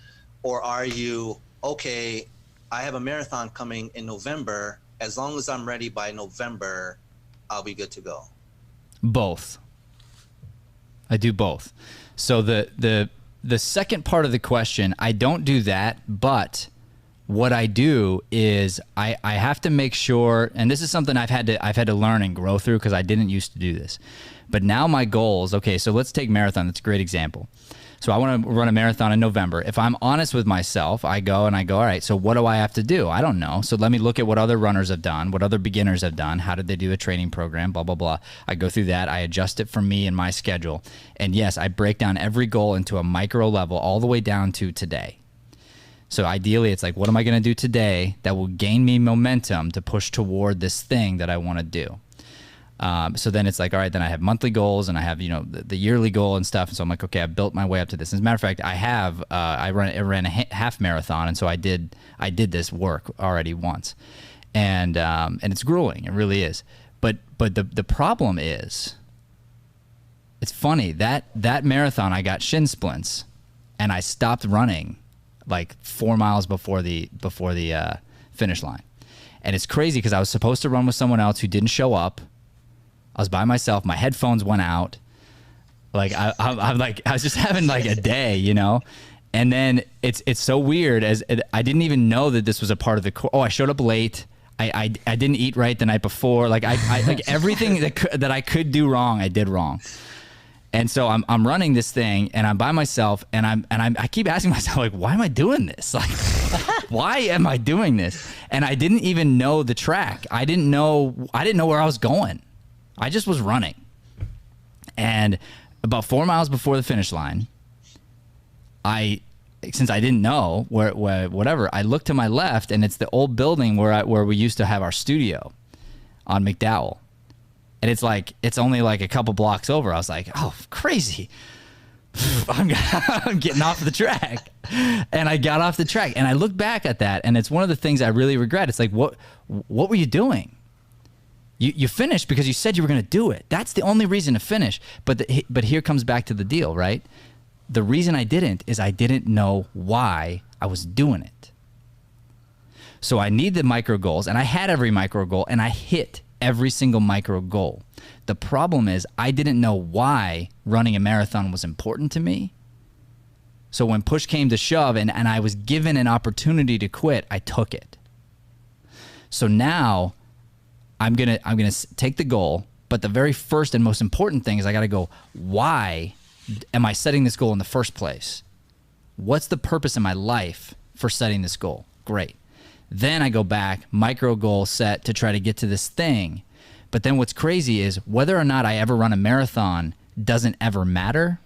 Or are you, okay, I have a marathon coming in November. As long as I'm ready by November, I'll be good to go. Both. I do both. So the second part of the question, I don't do that, but what I do is I have to make sure, and this is something I've had to learn and grow through because I didn't used to do this. But now my goals, okay, so let's take marathon. That's a great example. So I want to run a marathon in November. If I'm honest with myself, I go, all right, so what do I have to do? I don't know. So let me look at what other runners have done, what other beginners have done. How did they do a training program, blah, blah, blah. I go through that. I adjust it for me and my schedule. And yes, I break down every goal into a micro level all the way down to today. So ideally, it's like, what am I going to do today that will gain me momentum to push toward this thing that I want to do? So then it's like, all right, then I have monthly goals and I have, the yearly goal and stuff. And so I'm like, okay, I've built my way up to this. As a matter of fact, I ran a half marathon. And so I did this work already once, and it's grueling. It really is. But the problem is, it's funny that marathon, I got shin splints and I stopped running like 4 miles before the finish line. And it's crazy because I was supposed to run with someone else who didn't show up. I was by myself. My headphones went out. Like I'm like, I was just having like a day, And then it's so weird I didn't even know that this was a part of the. I showed up late. I didn't eat right the night before. Like I like everything that I could do wrong, I did wrong. And so I'm running this thing and I'm by myself and I keep asking myself, like, why am I doing this? Like, why am I doing this? And I didn't even know the track. I didn't know where I was going. I just was running. And about 4 miles before the finish line, since I didn't know whatever, I looked to my left, and it's the old building where we used to have our studio on McDowell. And it's only like a couple blocks over. I was like, oh, crazy. I'm getting off the track. And I got off the track, and I look back at that, and it's one of the things I really regret. It's like, what were you doing? You finished because you said you were going to do it. That's the only reason to finish. But here comes back to the deal, right? The reason I didn't is I didn't know why I was doing it. So I need the micro goals, and I had every micro goal, and I hit every single micro goal. The problem is I didn't know why running a marathon was important to me. So when push came to shove and I was given an opportunity to quit, I took it. So now I'm gonna take the goal, but the very first and most important thing is I got to go, why am I setting this goal in the first place? What's the purpose in my life for setting this goal? Great. Then I go back, micro goal set to try to get to this thing. But then what's crazy is whether or not I ever run a marathon doesn't ever matter,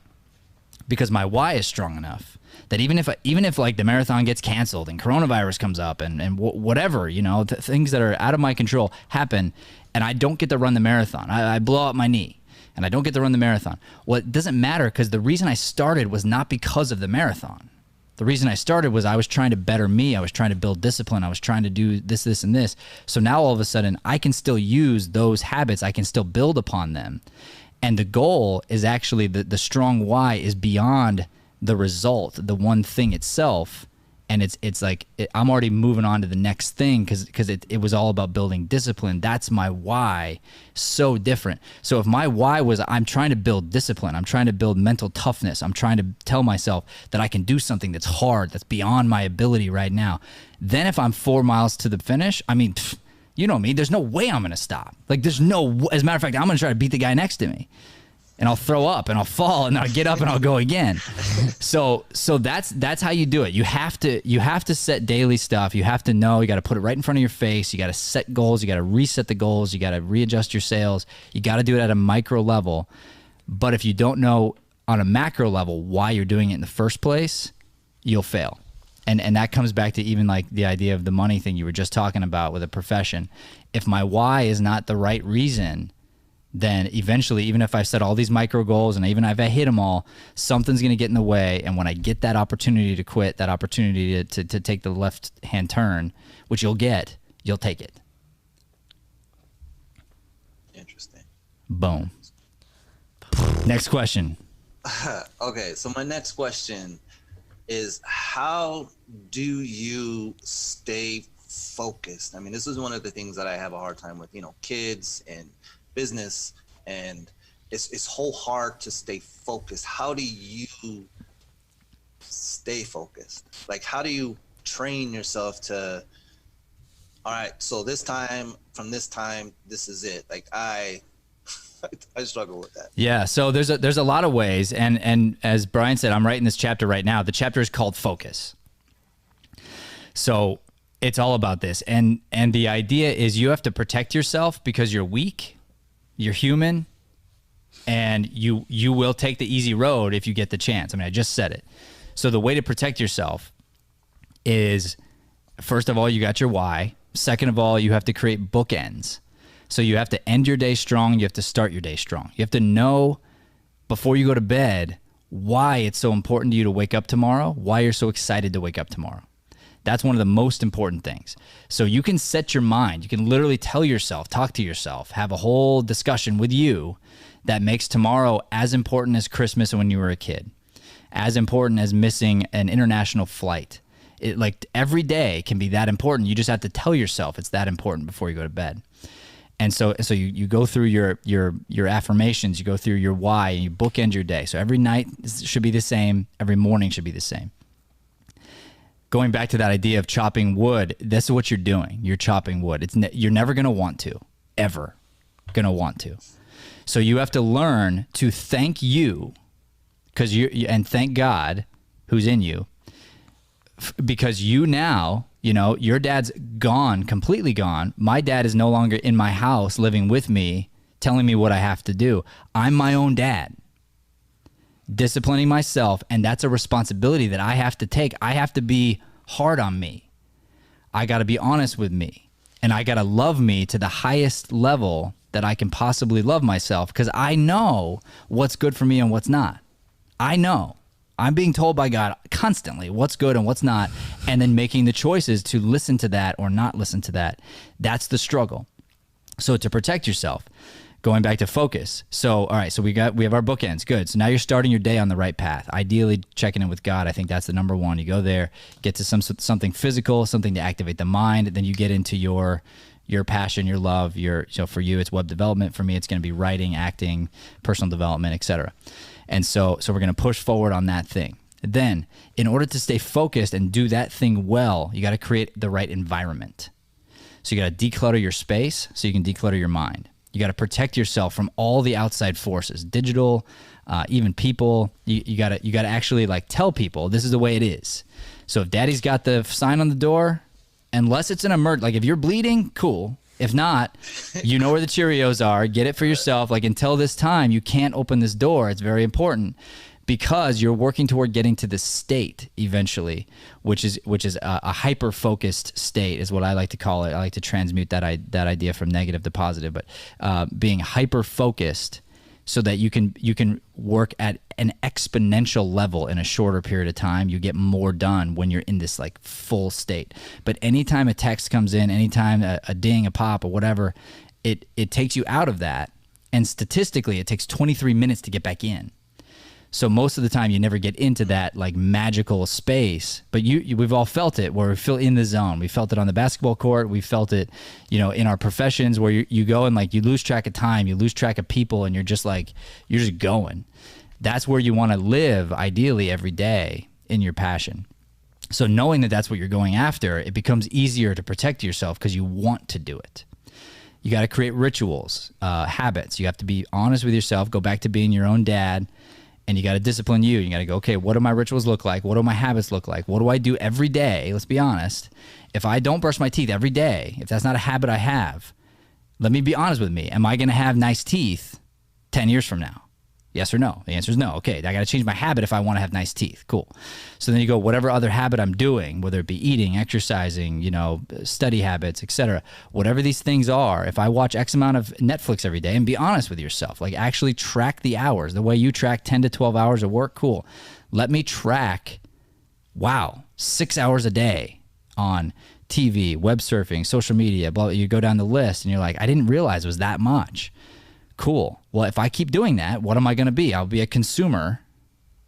because my why is strong enough that even if like the marathon gets canceled and coronavirus comes up and whatever, things that are out of my control happen, and I don't get to run the marathon, I blow out my knee and I don't get to run the marathon. Well, it doesn't matter, because the reason I started was not because of the marathon. The reason I started was I was trying to better me. I was trying to build discipline. I was trying to do this, this, and this. So now all of a sudden I can still use those habits. I can still build upon them. And the goal is actually the strong why is beyond the result, the one thing itself. And it's like I'm already moving on to the next thing because it was all about building discipline. That's my why. So different. So if my why was I'm trying to build discipline, I'm trying to build mental toughness, I'm trying to tell myself that I can do something that's hard, that's beyond my ability right now. Then if I'm 4 miles to the finish, I mean, you know me, there's no way I'm going to stop. Like as a matter of fact, I'm going to try to beat the guy next to me. And I'll throw up and I'll fall and I'll get up and I'll go again. So that's how you do it. You have to set daily stuff. You have to know, you got to put it right in front of your face. You got to set goals. You got to reset the goals. You got to readjust your sails. You got to do it at a micro level. But if you don't know on a macro level why you're doing it in the first place, you'll fail. And that comes back to even like the idea of the money thing you were just talking about with a profession. If my why is not the right reason, then eventually, even if I've set all these micro goals and even if I hit them all, something's going to get in the way. And when I get that opportunity to quit, that opportunity to take the left-hand turn, which you'll get, you'll take it. Interesting. Boom. Next question. Okay, so my next question is, how do you stay focused? I mean, this is one of the things that I have a hard time with, kids and business, and it's whole hard to stay focused. How do you stay focused? Like, how do you train yourself to, all right, so from this time, this is it. Like I struggle with that. Yeah. So there's a lot of ways. And as Brian said, I'm writing this chapter right now. The chapter is called Focus. So it's all about this. And the idea is you have to protect yourself because you're weak. You're human, and you will take the easy road if you get the chance. I mean, I just said it. So the way to protect yourself is, first of all, you got your why. Second of all, you have to create bookends. So you have to end your day strong. You have to start your day strong. You have to know before you go to bed why it's so important to you to wake up tomorrow, why you're so excited to wake up tomorrow. That's one of the most important things. So you can set your mind. You can literally tell yourself, talk to yourself, have a whole discussion with you that makes tomorrow as important as Christmas when you were a kid, as important as missing an international flight. Like every day can be that important. You just have to tell yourself it's that important before you go to bed. And so you go through your affirmations, you go through your why, and you bookend your day. So every night should be the same. Every morning should be the same. Going back to that idea of chopping wood, that's what you're doing. You're chopping wood. You're never going to want to, ever going to want to. So you have to learn to thank you, and thank God who's in you, because you now, your dad's gone, completely gone. My dad is no longer in my house living with me telling me what I have to do. I'm my own dad, disciplining myself, and that's a responsibility that I have to take. I have to be hard on me. I got to be honest with me, and I got to love me to the highest level that I can possibly love myself, because I know what's good for me and what's not. I know. I'm being told by God constantly what's good and what's not, and then making the choices to listen to that or not listen to that. That's the struggle. So to protect yourself, going back to focus. So, all right, so we have our bookends. Good. So now you're starting your day on the right path. Ideally, checking in with God. I think that's the number one. You go there, get to something physical, something to activate the mind. Then you get into your passion, your love, so for you, it's web development. For me, it's going to be writing, acting, personal development, etc. And so we're going to push forward on that thing. Then, in order to stay focused and do that thing well, you got to create the right environment. So you got to declutter your space so you can declutter your mind. You got to protect yourself from all the outside forces, digital, even people. You got to actually like tell people this is the way it is. So if daddy's got the sign on the door, unless it's an emergency, like if you're bleeding, cool. If not, you know where the Cheerios are. Get it for yourself. Like until this time, you can't open this door. It's very important because you're working toward getting to this state eventually, which is a hyper-focused state is what I like to call it. I like to transmute that idea from negative to positive, but being hyper-focused so that you can work at an exponential level in a shorter period of time. You get more done when you're in this like full state. But anytime a text comes in, anytime a ding, a pop, or whatever, it takes you out of that. And statistically, it takes 23 minutes to get back in. So most of the time, you never get into that like magical space. But we've all felt it, where we feel in the zone. We felt it on the basketball court. We felt it, in our professions, where you go and like you lose track of time, you lose track of people, and you're just going. That's where you want to live, ideally, every day in your passion. So knowing that that's what you're going after, it becomes easier to protect yourself because you want to do it. You got to create rituals, habits. You have to be honest with yourself. Go back to being your own dad. And you got to discipline you. You got to go, okay, what do my rituals look like? What do my habits look like? What do I do every day? Let's be honest. If I don't brush my teeth every day, if that's not a habit I have, let me be honest with me. Am I going to have nice teeth 10 years from now? Yes or no? The answer is no. Okay, I got to change my habit if I want to have nice teeth. Cool. So then you go, whatever other habit I'm doing, whether it be eating, exercising, study habits, etc. Whatever these things are, if I watch X amount of Netflix every day, and be honest with yourself, like actually track the hours, the way you track 10 to 12 hours of work, cool. Let me track, 6 hours a day on TV, web surfing, social media, blah, you go down the list and you're like, I didn't realize it was that much. Cool. Well, if I keep doing that, what am I going to be? I'll be a consumer,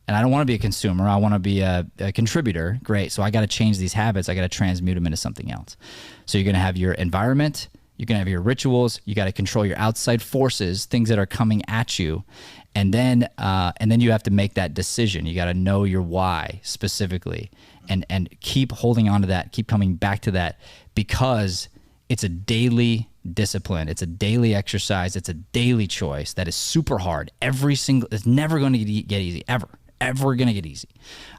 and I don't want to be a consumer. I want to be a contributor. Great. So I got to change these habits. I got to transmute them into something else. So you're going to have your environment. You're going to have your rituals. You got to control your outside forces, things that are coming at you. And then you have to make that decision. You got to know your why specifically and keep holding on to that, keep coming back to that, because it's a daily discipline. It's a daily exercise. It's a daily choice that is super hard. It's never going to get easy, ever going to get easy.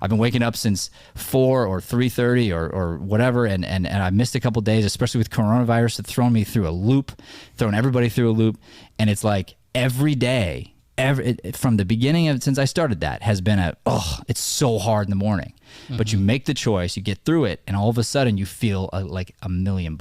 I've been waking up since 4 or 3:30 or whatever, and I missed a couple days, especially with coronavirus. It's thrown me through a loop, thrown everybody through a loop, and it's like every day, from the beginning of since I started that has been it's so hard in the morning. Mm-hmm. But you make the choice, you get through it, and all of a sudden you feel like $1 million.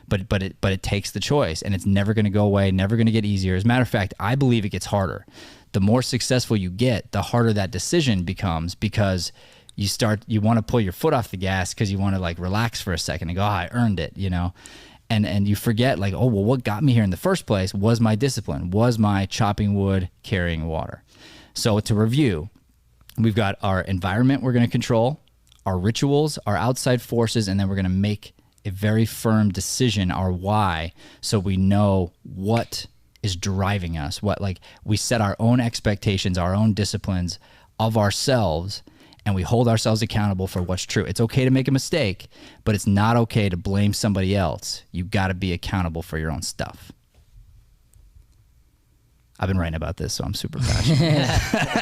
But it takes the choice, and it's never going to go away, never going to get easier. As a matter of fact, I believe it gets harder. The more successful you get, the harder that decision becomes, because you want to pull your foot off the gas because you want to like relax for a second and go, I earned it, and you forget what got me here in the first place was my discipline, was my chopping wood, carrying water. So to review, we've got our environment we're going to control, our rituals, our outside forces, and then we're going to make a very firm decision, our why, so we know what is driving us. We set our own expectations, our own disciplines of ourselves, and we hold ourselves accountable for what's true. It's okay to make a mistake, but it's not okay to blame somebody else. You got to be accountable for your own stuff. I've been writing about this, so I'm super passionate.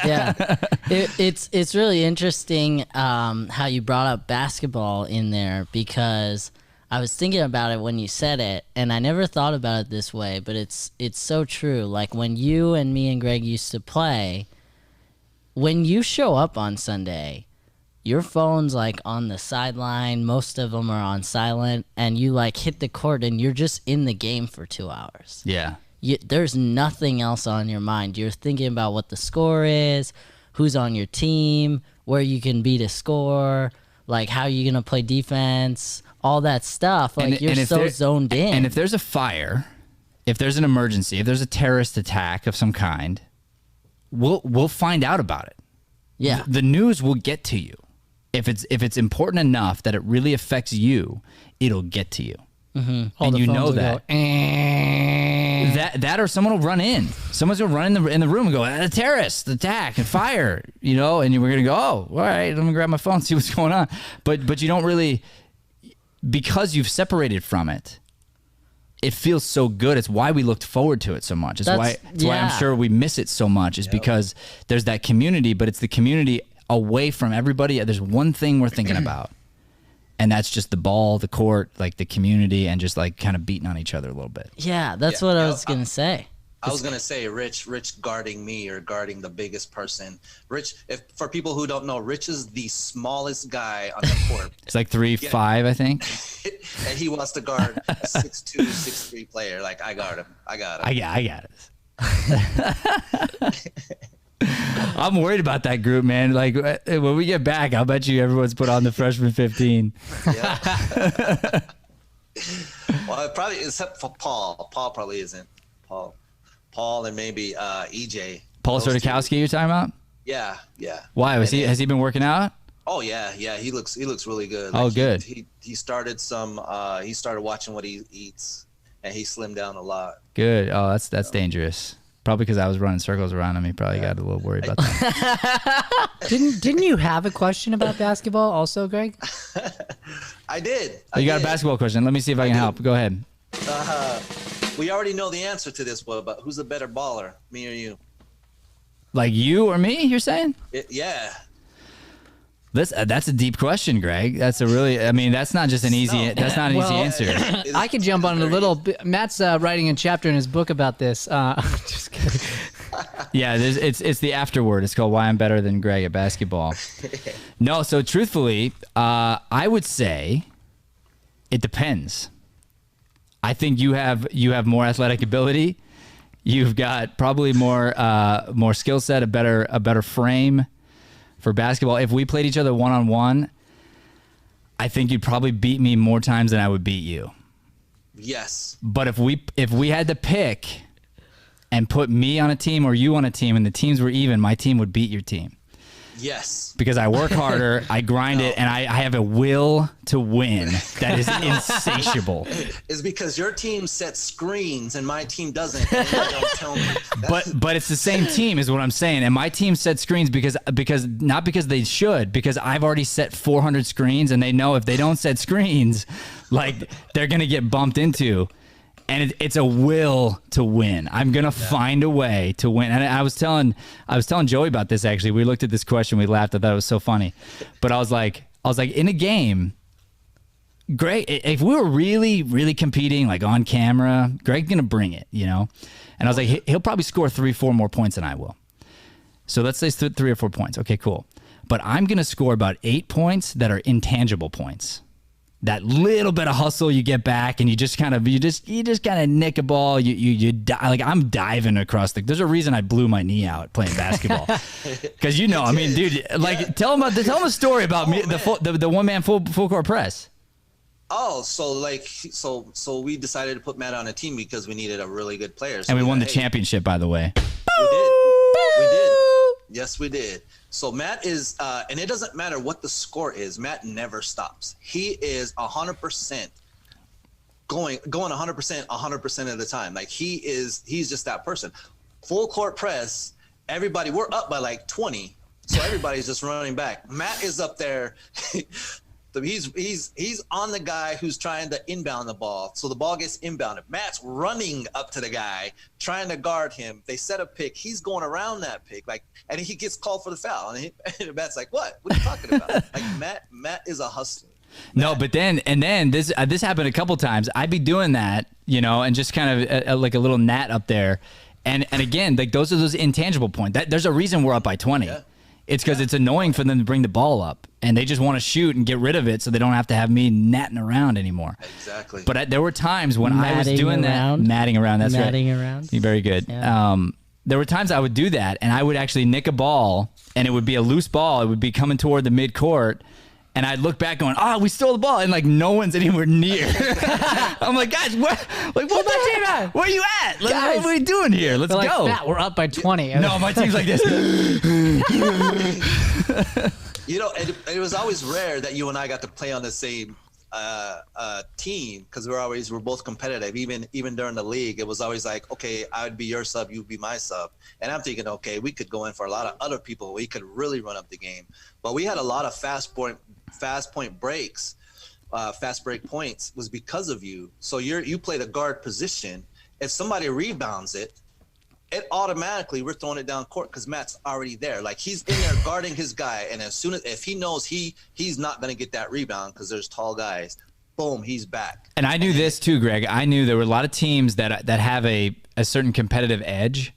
Yeah. It's really interesting how you brought up basketball in there, because I was thinking about it when you said it, and I never thought about it this way, but it's so true. Like when you and me and Greg used to play, when you show up on Sunday, your phone's like on the sideline, most of them are on silent, and you like hit the court and you're just in the game for 2 hours. Yeah. There's nothing else on your mind. You're thinking about what the score is, who's on your team, where you can beat a score, like how you're going to play defense, all that stuff. Like you're so zoned in. And if there's a fire, if there's an emergency, if there's a terrorist attack of some kind, we'll find out about it. Yeah. The news will get to you. If it's important enough that it really affects you, it'll get to you. Mm-hmm. And you know that. That or someone will run in. Someone's gonna run in the room and go, a terrorist attack and fire, you know, and we're gonna go, oh, all right, let me grab my phone and see what's going on. But you don't really, because you've separated from it, it feels so good. It's why we looked forward to it so much. It's why I'm sure we miss it so much, is because there's that community, but it's the community away from everybody. There's one thing we're thinking about, and that's just the ball, the court, like the community, and just like kind of beating on each other a little bit. Yeah, that's what I was going to say. I was gonna say Rich guarding me or guarding the biggest person. Rich, for people who don't know, Rich is the smallest guy on the court. It's like 3'5", I think. And he wants to guard a 6'2", 6'3" player. Like, I guard him. I got him. I got it. I'm worried about that group, man. Like when we get back, I'll bet you everyone's put on the freshman 15. Yeah. Well, probably except for Paul. Paul probably isn't. Paul and maybe EJ. Paul Surdykowski, you're talking about? Yeah. Why has he been working out? Oh yeah. He looks really good. Like, good. He started he started watching what he eats, and he slimmed down a lot. Good. Oh, that's dangerous. Probably because I was running circles around him. He probably got a little worried about that. Didn't you have a question about basketball also, Greg? I did. You got a basketball question. Let me see if I can help. Go ahead. We already know the answer to this one, but who's a better baller, me or you? Like you or me, you're saying? Yeah. That's a deep question, Greg. That's that's not just an easy easy answer. I could jump on it a little bit. Matt's writing a chapter in his book about this. Just kidding. Yeah, it's the afterword. It's called Why I'm Better Than Greg at Basketball. No, so truthfully, I would say it depends. I think you have more athletic ability. You've got probably more skill set, a better frame for basketball. If we played each other one-on-one, I think you'd probably beat me more times than I would beat you. Yes. But if we had to pick and put me on a team or you on a team and the teams were even, my team would beat your team. Yes. Because I work harder, I grind it, and I have a will to win that is insatiable. It's because your team sets screens and my team doesn't. And you don't tell me. But it's the same team is what I'm saying. And my team sets screens because not because they should, because I've already set 400 screens, and they know if they don't set screens, like they're going to get bumped into. And it's a will to win. I'm gonna find a way to win. And I was telling Joey about this actually. We looked at this question, we laughed. I thought it was so funny. But I was like, in a game, Greg, if we were really, really competing like on camera, Greg's gonna bring it, you know. And I was like, he'll probably score 3-4 more points than I will. So let's say 3 or 4 points. Okay, cool. But I'm gonna score about 8 points that are intangible points. That little bit of hustle you get back, and you just kind of nick a ball. You like I'm diving across there's a reason I blew my knee out playing basketball, because I mean, dude, like tell them a story about me, the one man full court press. Oh, so we decided to put Matt on a team because we needed a really good player. So and we won the championship, by the way. We did. Yes, we did. So Matt is, and it doesn't matter what the score is. Matt never stops. He is 100% going 100% of the time. Like he's just that person. Full court press. Everybody, we're up by like 20, so everybody's just running back. Matt is up there. So he's on the guy who's trying to inbound the ball. So the ball gets inbounded. Matt's running up to the guy, trying to guard him. They set a pick. He's going around that pick, and he gets called for the foul. And Matt's like, "What? What are you talking about?" Like Matt is a hustler. No, but then this happened a couple times. I'd be doing that, you know, and just kind of like a little gnat up there, and again, like those are those intangible points. There's a reason we're up by 20. Yeah. It's because it's annoying for them to bring the ball up, and they just want to shoot and get rid of it, so they don't have to have me natting around anymore. Exactly. But there were times when I was doing that, matting around. That's matting right. around. You're very good. Yeah. There were times I would do that, and I would actually nick a ball, and it would be a loose ball. It would be coming toward the midcourt. And I'd look back going, we stole the ball. And like, no one's anywhere near. I'm like, guys, what the heck? Where are you at? Like, what are we doing here? Let's go. Matt, we're up by 20. No, my team's like this. You know, it was always rare that you and I got to play on the same team, because we're both competitive. Even during the league, it was always like, okay, I would be your sub, you'd be my sub. And I'm thinking, okay, we could go in for a lot of other people. We could really run up the game. But we had a lot of fast point breaks. Fast break points was because of you. So you play the guard position. If somebody rebounds it automatically, we're throwing it down court because Matt's already there. Like, he's in there guarding his guy, and as soon as if he knows he's not going to get that rebound because there's tall guys, boom, he's back. And I knew this too, Greg. I knew there were a lot of teams that have a certain competitive edge,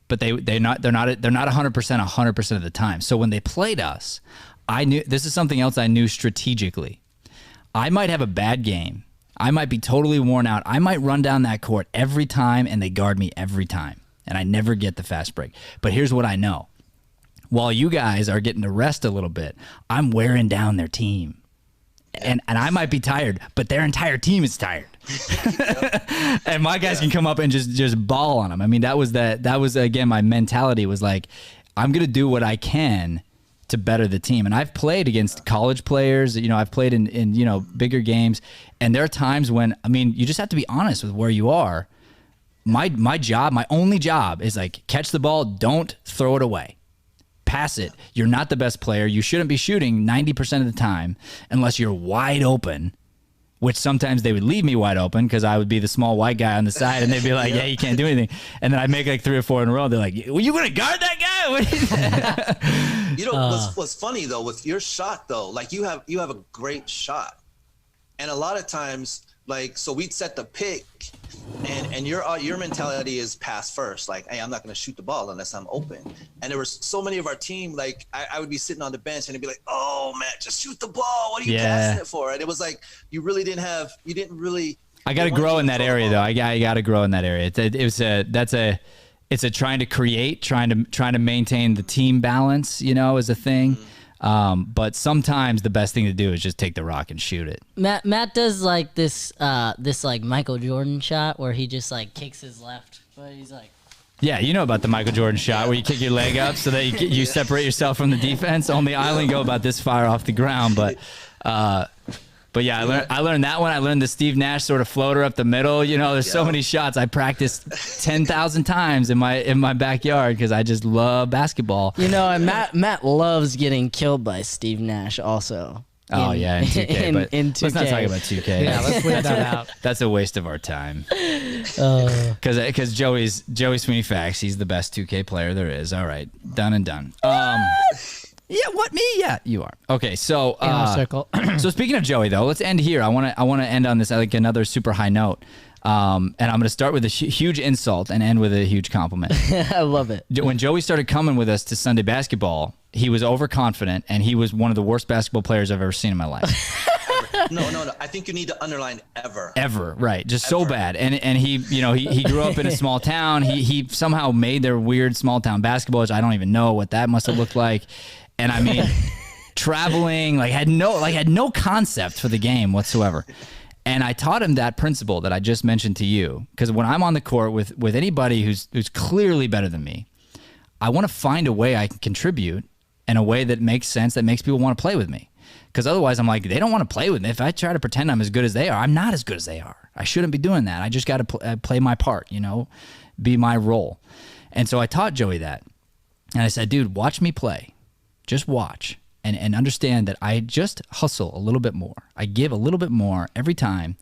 but they're not 100% of the time. So when they played us, I knew this is something else I knew strategically. I might have a bad game. I might be totally worn out. I might run down that court every time, and they guard me every time. And I never get the fast break. But here's what I know. While you guys are getting to rest a little bit, I'm wearing down their team. And I might be tired, but their entire team is tired. And my guys can come up and just ball on them. I mean, that was again, my mentality was like, I'm going to do what I can to better the team. And I've played against college players, you know, I've played in you know, bigger games. And there are times when, I mean, you just have to be honest with where you are. My only job is like, catch the ball, don't throw it away. Pass it. You're not the best player. You shouldn't be shooting 90% of the time unless you're wide open, which sometimes they would leave me wide open because I would be the small white guy on the side, and they'd be like, yeah, you can't do anything. And then I'd make like 3 or 4 in a row. They're like, well, you going to guard that guy? You know, what's funny though, with your shot though, like you have a great shot. And a lot of times, like, so we'd set the pick, and your mentality is pass first. Like, hey, I'm not going to shoot the ball unless I'm open. And there were so many of our team, like, I would be sitting on the bench, and it'd be like, oh, man, just shoot the ball. What are you passing it for? And it was like, you didn't really. I got to grow in that area, though. I got to grow in that area. It's a trying to create, trying to maintain the team balance, you know, is a thing. Mm-hmm. But sometimes the best thing to do is just take the rock and shoot it. Matt does like this like Michael Jordan shot where he just like kicks his left, but he's like. Yeah, you know about the Michael Jordan shot where you kick your leg up so that you separate yourself from the defense. Only I only go about this far off the ground, but yeah, I learned that one. I learned the Steve Nash sort of floater up the middle. You know, there's so many shots I practiced 10,000 times in my backyard because I just love basketball. You know, and Matt loves getting killed by Steve Nash also. Oh, yeah, in 2K. But in 2K. Let's not talk about 2K. Yeah, let's leave that out. That's a waste of our time. Because Joey's Sweeney Facts, he's the best 2K player there is. All right, done and done. Yeah, what, me? Yeah, you are. Okay, so circle. So speaking of Joey, though, let's end here. I want to end on this like another super high note. And I'm going to start with a huge insult and end with a huge compliment. I love it. When Joey started coming with us to Sunday basketball, he was overconfident, and he was one of the worst basketball players I've ever seen in my life. No. I think you need to underline ever. Ever, right? Just ever. So bad. And he, you know, he grew up in a small town. He somehow made their weird small town basketball, which I don't even know what that must have looked like. And I mean, traveling, had no concept for the game whatsoever. And I taught him that principle that I just mentioned to you, because when I'm on the court with anybody who's clearly better than me, I want to find a way I can contribute in a way that makes sense, that makes people want to play with me. Because otherwise, I'm like, they don't want to play with me. If I try to pretend I'm as good as they are, I'm not as good as they are. I shouldn't be doing that. I just got to play my part, you know, be my role. And so I taught Joey that. And I said, dude, watch me play. Just watch and understand that I just hustle a little bit more. I give a little bit more every time.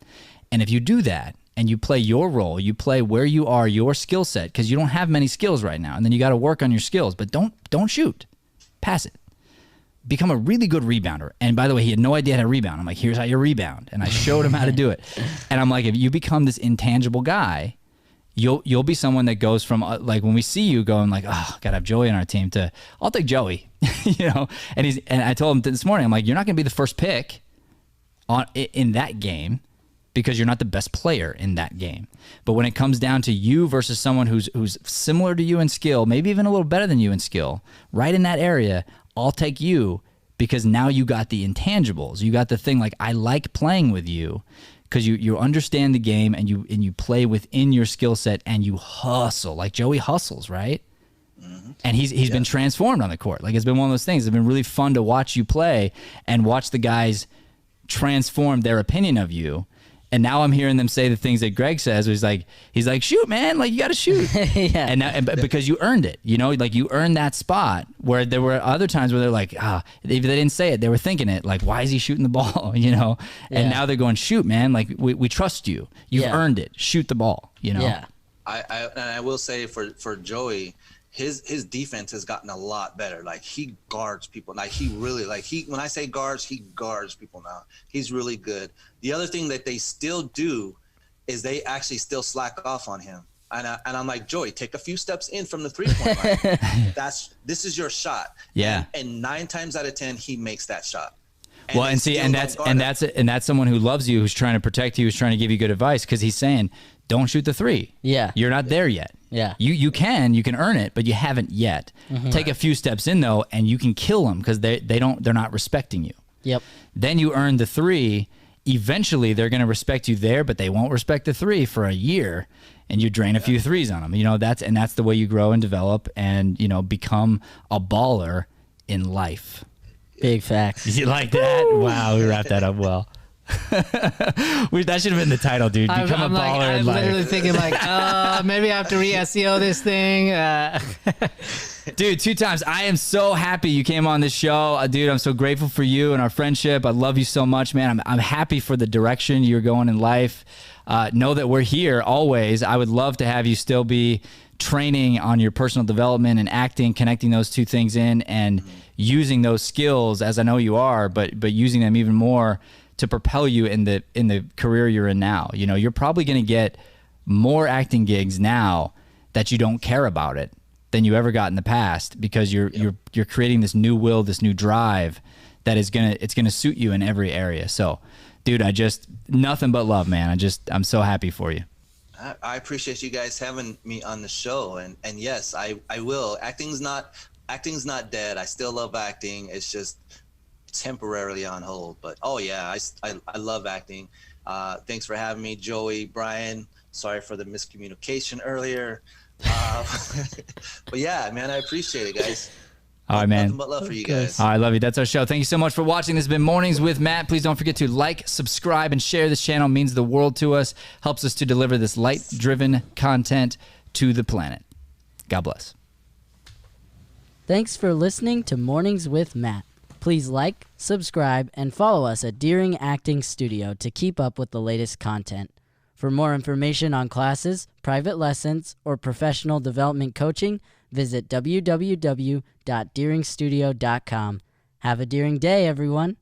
And if you do that and you play your role, you play where you are, your skill set, because you don't have many skills right now. And then you got to work on your skills. But don't shoot. Pass it. become a really good rebounder. And by the way, he had no idea how to rebound. I'm like, here's how you rebound. And I showed him how to do it. And I'm like, if you become this intangible guy, you'll be someone that goes from like when we see you going like, oh, gotta have Joey on our team to I'll take Joey, you know. And I told him this morning, I'm like, you're not gonna be the first pick in that game because you're not the best player in that game. But when it comes down to you versus someone who's similar to you in skill, maybe even a little better than you in skill, right in that area, I'll take you because now you got the intangibles. You got the thing like I like playing with you because you understand the game and you play within your skill set and you hustle like Joey hustles, right? Mm-hmm. And he's been transformed on the court. Like it's been one of those things. It's been really fun to watch you play and watch the guys transform their opinion of you. And now I'm hearing them say the things that Greg says. He's like, shoot, man, like you got to shoot. Yeah. And because you earned it, you know, like you earned that spot. Where there were other times where they're like, if they didn't say it, they were thinking it. Like, why is he shooting the ball? You know. And now they're going, shoot, man, like we trust you. You've earned it. Shoot the ball. You know. Yeah. I will say for Joey, his defense has gotten a lot better. Like he guards people. Like he really when I say guards, he guards people now. He's really good. The other thing that they still do is they actually still slack off on him. And I'm like, Joey, take a few steps in from the 3-point line. This is your shot. Yeah. And 9 times out of 10, he makes that shot. And that's someone who loves you, who's trying to protect you, who's trying to give you good advice because he's saying, don't shoot the 3. Yeah. You're not there yet. Yeah. You can earn it, but you haven't yet. Mm-hmm. Take a few steps in though, and you can kill them because they're not respecting you. Yep. Then you earn the 3. Eventually, they're going to respect you there, but they won't respect the 3 for a year, and you drain a few threes on them. You know that's the way you grow and develop, and you know become a baller in life. Big facts. You like that? Wow, we wrapped that up well. That should have been the title, dude. Become a baller in life. I'm literally thinking like, maybe I have to re-SEO this thing. Dude, 2 times. I am so happy you came on this show. Dude, I'm so grateful for you and our friendship. I love you so much, man. I'm happy for the direction you're going in life. Know that we're here always. I would love to have you still be training on your personal development and acting, connecting those 2 things in and using those skills as I know you are, but using them even more to propel you in the career you're in now. You know, you're probably going to get more acting gigs now that you don't care about it than you ever got in the past because you're creating this new will, this new drive that is gonna suit you in every area. So, dude, nothing but love, man. I'm so happy for you. I appreciate you guys having me on the show, and yes, I will. Acting's not dead. I still love acting. It's just temporarily on hold. But oh yeah, I love acting. Thanks for having me, Joey, Brian. Sorry for the miscommunication earlier. But yeah, man, I appreciate it, guys. All right, man. Nothing but love for you guys. I love you. That's our show. Thank you so much for watching. This has been Mornings with Matt. Please don't forget to like, subscribe, and share this channel. It means the world to us. Helps us to deliver this light-driven content to the planet. God bless. Thanks for listening to Mornings with Matt. Please like, subscribe, and follow us at Deering Acting Studio to keep up with the latest content. For more information on classes, private lessons, or professional development coaching, visit www.deeringstudio.com. Have a Deering day, everyone.